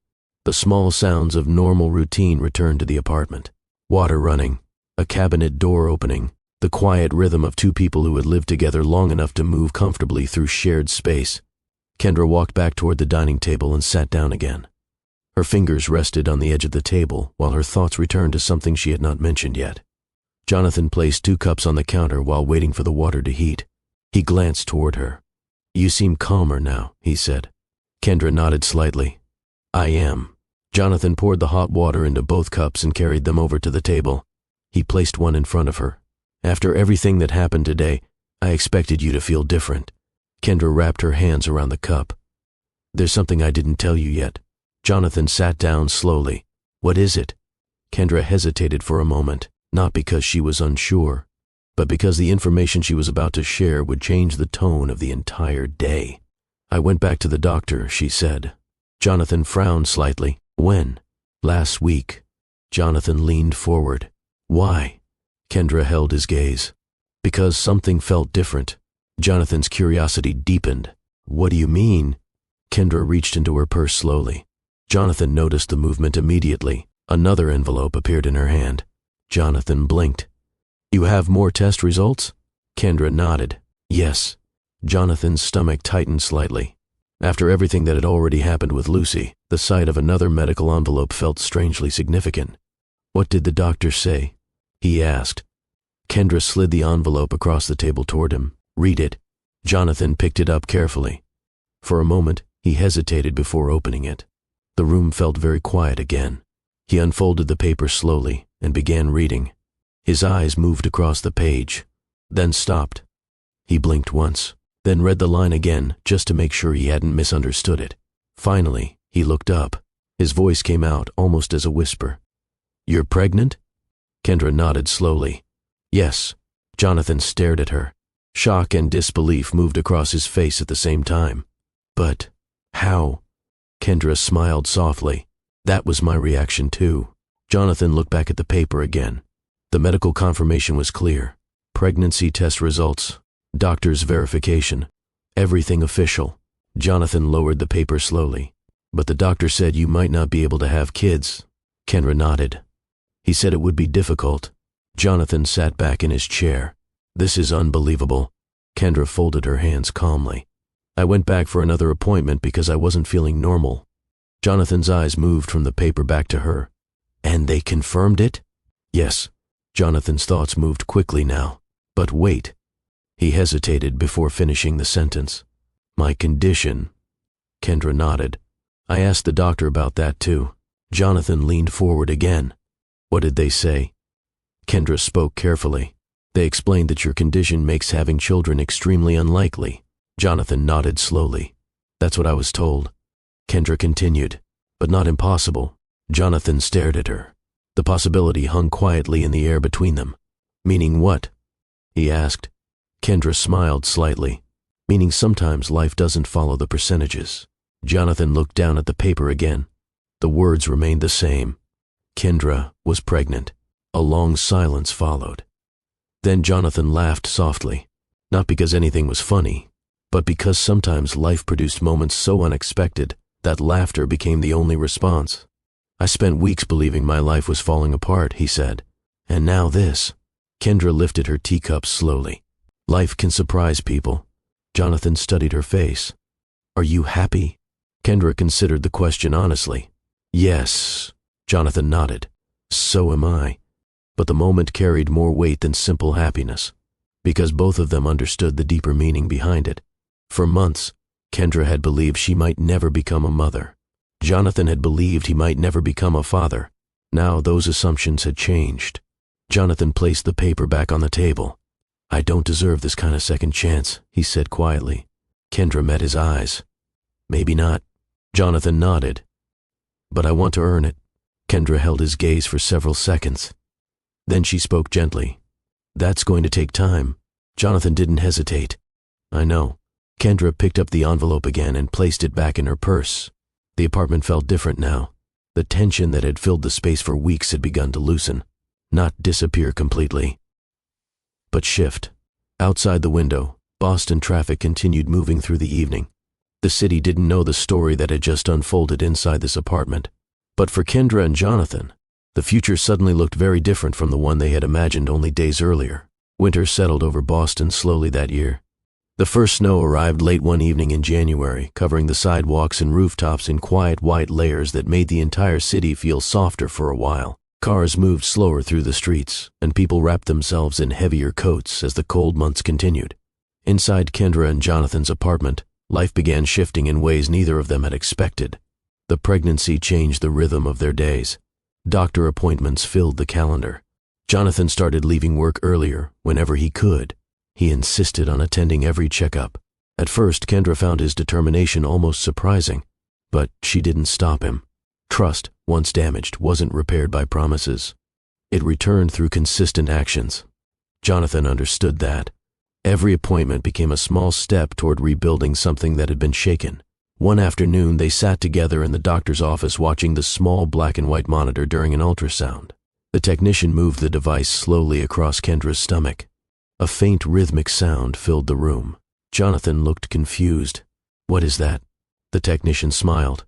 The small sounds of normal routine returned to the apartment. Water running, a cabinet door opening, the quiet rhythm of two people who had lived together long enough to move comfortably through shared space. Kendra walked back toward the dining table and sat down again. Her fingers rested on the edge of the table while her thoughts returned to something she had not mentioned yet. Jonathan placed 2 cups on the counter while waiting for the water to heat. He glanced toward her. "You seem calmer now," he said. Kendra nodded slightly. "I am." Jonathan poured the hot water into both cups and carried them over to the table. He placed one in front of her. "After everything that happened today, I expected you to feel different." Kendra wrapped her hands around the cup. "There's something I didn't tell you yet." Jonathan sat down slowly. "What is it?" Kendra hesitated for a moment, not because she was unsure, but because the information she was about to share would change the tone of the entire day. "I went back to the doctor," she said. Jonathan frowned slightly. "When?" "Last week." Jonathan leaned forward. "Why?" Kendra held his gaze. "Because something felt different." Jonathan's curiosity deepened. "What do you mean?" Kendra reached into her purse slowly. Jonathan noticed the movement immediately. Another envelope appeared in her hand. Jonathan blinked. "You have more test results?" Kendra nodded. "Yes." Jonathan's stomach tightened slightly. After everything that had already happened with Lucy, the sight of another medical envelope felt strangely significant. "What did the doctor say?" he asked. Kendra slid the envelope across the table toward him. "Read it." Jonathan picked it up carefully. For a moment, he hesitated before opening it. The room felt very quiet again. He unfolded the paper slowly and began reading. His eyes moved across the page, then stopped. He blinked once, then read the line again just to make sure he hadn't misunderstood it. Finally, he looked up. His voice came out almost as a whisper. "You're pregnant?" Kendra nodded slowly. "Yes." Jonathan stared at her. Shock and disbelief moved across his face at the same time. "But how?" Kendra smiled softly. "That was my reaction too." Jonathan looked back at the paper again. The medical confirmation was clear. Pregnancy test results, doctor's verification, everything official. Jonathan lowered the paper slowly. "But the doctor said you might not be able to have kids." Kendra nodded. "He said it would be difficult." Jonathan sat back in his chair. "This is unbelievable." Kendra folded her hands calmly. "I went back for another appointment because I wasn't feeling normal." Jonathan's eyes moved from the paper back to her. "And they confirmed it?" "Yes." Jonathan's thoughts moved quickly now. "But wait." He hesitated before finishing the sentence. "My condition." Kendra nodded. "I asked the doctor about that too." Jonathan leaned forward again. "What did they say?" Kendra spoke carefully. "They explained that your condition makes having children extremely unlikely." Jonathan nodded slowly. "That's what I was told." Kendra continued. "But not impossible." Jonathan stared at her. The possibility hung quietly in the air between them. "Meaning what?" he asked. Kendra smiled slightly. "Meaning sometimes life doesn't follow the percentages." Jonathan looked down at the paper again. The words remained the same. Kendra was pregnant. A long silence followed. Then Jonathan laughed softly, not because anything was funny, but because sometimes life produced moments so unexpected that laughter became the only response. "I spent weeks believing my life was falling apart," he said. "And now this." Kendra lifted her teacup slowly. "Life can surprise people." Jonathan studied her face. "Are you happy?" Kendra considered the question honestly. "Yes." Jonathan nodded. "So am I." But the moment carried more weight than simple happiness, because both of them understood the deeper meaning behind it. For months, Kendra had believed she might never become a mother. Jonathan had believed he might never become a father. Now those assumptions had changed. Jonathan placed the paper back on the table. "I don't deserve this kind of second chance," he said quietly. Kendra met his eyes. "Maybe not." Jonathan nodded. "But I want to earn it." Kendra held his gaze for several seconds. Then she spoke gently. "That's going to take time." Jonathan didn't hesitate. "I know." Kendra picked up the envelope again and placed it back in her purse. The apartment felt different now. The tension that had filled the space for weeks had begun to loosen, not disappear completely, but shift. Outside the window, Boston traffic continued moving through the evening. The city didn't know the story that had just unfolded inside this apartment. But for Kendra and Jonathan, the future suddenly looked very different from the one they had imagined only days earlier. Winter settled over Boston slowly that year. The first snow arrived late one evening in January, covering the sidewalks and rooftops in quiet white layers that made the entire city feel softer for a while. Cars moved slower through the streets, and people wrapped themselves in heavier coats as the cold months continued. Inside Kendra and Jonathan's apartment, life began shifting in ways neither of them had expected. The pregnancy changed the rhythm of their days. Doctor appointments filled the calendar. Jonathan started leaving work earlier, whenever he could. He insisted on attending every checkup. At first, Kendra found his determination almost surprising, but she didn't stop him. Trust, once damaged, wasn't repaired by promises. It returned through consistent actions. Jonathan understood that. Every appointment became a small step toward rebuilding something that had been shaken. One afternoon, they sat together in the doctor's office watching the small black and white monitor during an ultrasound. The technician moved the device slowly across Kendra's stomach. A faint rhythmic sound filled the room. Jonathan looked confused. "What is that?" The technician smiled.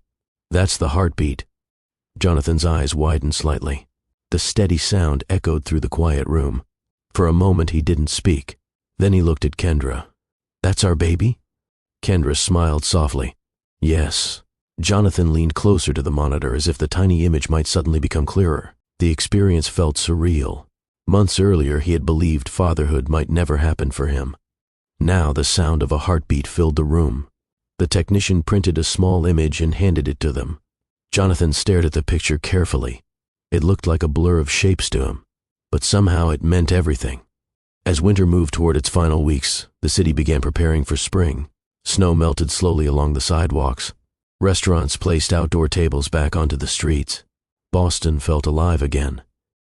"That's the heartbeat." Jonathan's eyes widened slightly. The steady sound echoed through the quiet room. For a moment he didn't speak. Then he looked at Kendra. "That's our baby?" Kendra smiled softly. "Yes." Jonathan leaned closer to the monitor as if the tiny image might suddenly become clearer. The experience felt surreal. Months earlier he had believed fatherhood might never happen for him. Now the sound of a heartbeat filled the room. The technician printed a small image and handed it to them. Jonathan stared at the picture carefully. It looked like a blur of shapes to him, but somehow it meant everything. As winter moved toward its final weeks, the city began preparing for spring. Snow melted slowly along the sidewalks. Restaurants placed outdoor tables back onto the streets. Boston felt alive again.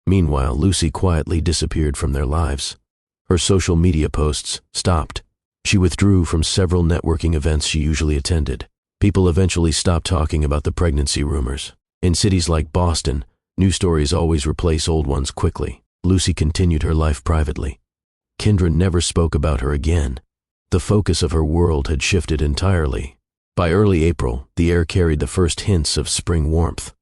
Meanwhile, Lucy quietly disappeared from their lives. Her social media posts stopped. She withdrew from several networking events she usually attended. People eventually stopped talking about the pregnancy rumors. In cities like Boston, new stories always replace old ones quickly. Lucy continued her life privately. Kendra never spoke about her again. The focus of her world had shifted entirely. By early April, the air carried the first hints of spring warmth.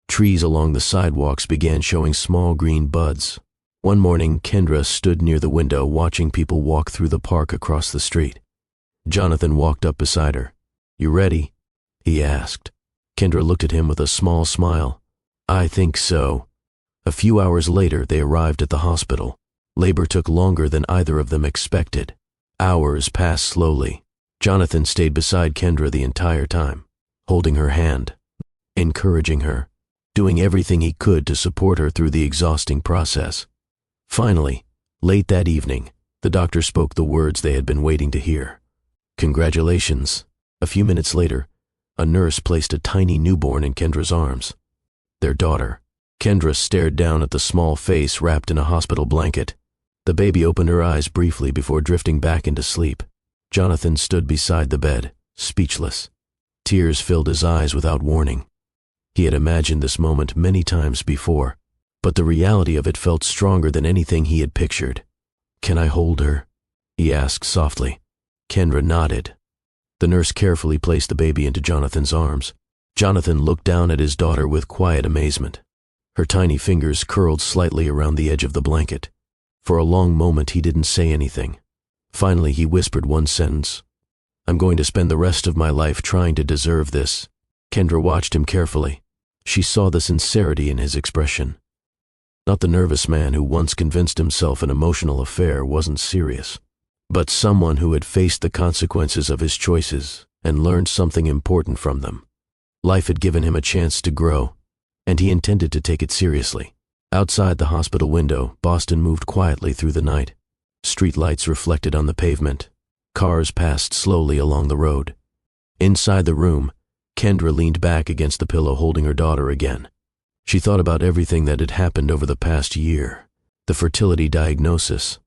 Trees along the sidewalks began showing small green buds. One morning, Kendra stood near the window watching people walk through the park across the street. Jonathan walked up beside her. "You ready?" he asked. Kendra looked at him with a small smile. "I think so." A few hours later, they arrived at the hospital. Labor took longer than either of them expected. Hours passed slowly. Jonathan stayed beside Kendra the entire time, holding her hand, encouraging her, doing everything he could to support her through the exhausting process. Finally, late that evening, the doctor spoke the words they had been waiting to hear. "Congratulations." A few minutes later, a nurse placed a tiny newborn in Kendra's arms. Their daughter. Kendra stared down at the small face wrapped in a hospital blanket. The baby opened her eyes briefly before drifting back into sleep. Jonathan stood beside the bed, speechless. Tears filled his eyes without warning. He had imagined this moment many times before, but the reality of it felt stronger than anything he had pictured. "Can I hold her?" he asked softly. Kendra nodded. The nurse carefully placed the baby into Jonathan's arms. Jonathan looked down at his daughter with quiet amazement. Her tiny fingers curled slightly around the edge of the blanket. For a long moment he didn't say anything. Finally he whispered one sentence. "I'm going to spend the rest of my life trying to deserve this." Kendra watched him carefully. She saw the sincerity in his expression. Not the nervous man who once convinced himself an emotional affair wasn't serious, but someone who had faced the consequences of his choices and learned something important from them. Life had given him a chance to grow, and he intended to take it seriously. Outside the hospital window, Boston moved quietly through the night. Streetlights reflected on the pavement. Cars passed slowly along the road. Inside the room, Kendra leaned back against the pillow holding her daughter again. She thought about everything that had happened over the past year. The fertility diagnosis,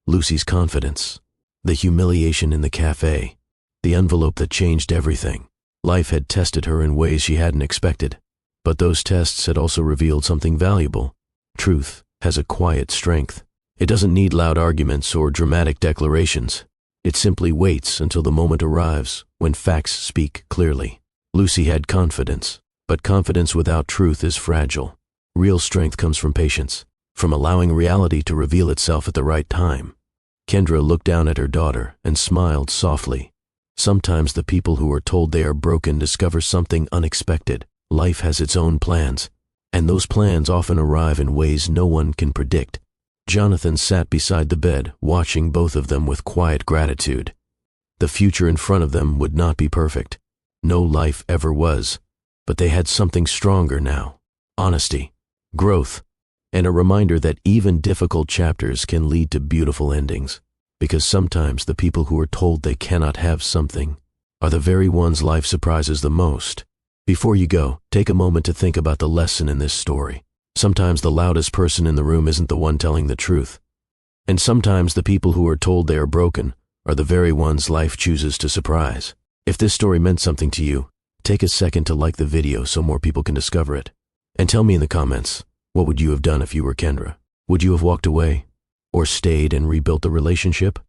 Lucy's confidence, the humiliation in the cafe, the envelope that changed everything. Life had tested her in ways she hadn't expected, but those tests had also revealed something valuable. Truth has a quiet strength. It doesn't need loud arguments or dramatic declarations. It simply waits until the moment arrives when facts speak clearly. Lucy had confidence, but confidence without truth is fragile. Real strength comes from patience, from allowing reality to reveal itself at the right time. Kendra looked down at her daughter and smiled softly. Sometimes the people who are told they are broken discover something unexpected. Life has its own plans, and those plans often arrive in ways no one can predict. Jonathan sat beside the bed, watching both of them with quiet gratitude. The future in front of them would not be perfect. No life ever was, but they had something stronger now. Honesty, growth, and a reminder that even difficult chapters can lead to beautiful endings, because sometimes the people who are told they cannot have something are the very ones life surprises the most. Before you go, take a moment to think about the lesson in this story. Sometimes the loudest person in the room isn't the one telling the truth, and sometimes the people who are told they are broken are the very ones life chooses to surprise. If this story meant something to you, take a second to like the video so more people can discover it. And tell me in the comments, what would you have done if you were Kendra? Would you have walked away? Or stayed and rebuilt the relationship?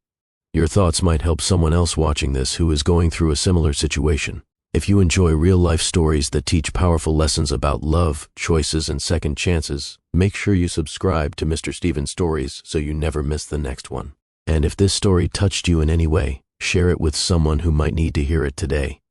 Your thoughts might help someone else watching this who is going through a similar situation. If you enjoy real-life stories that teach powerful lessons about love, choices, and second chances, make sure you subscribe to Mr. Steven's Stories so you never miss the next one. And if this story touched you in any way, share it with someone who might need to hear it today.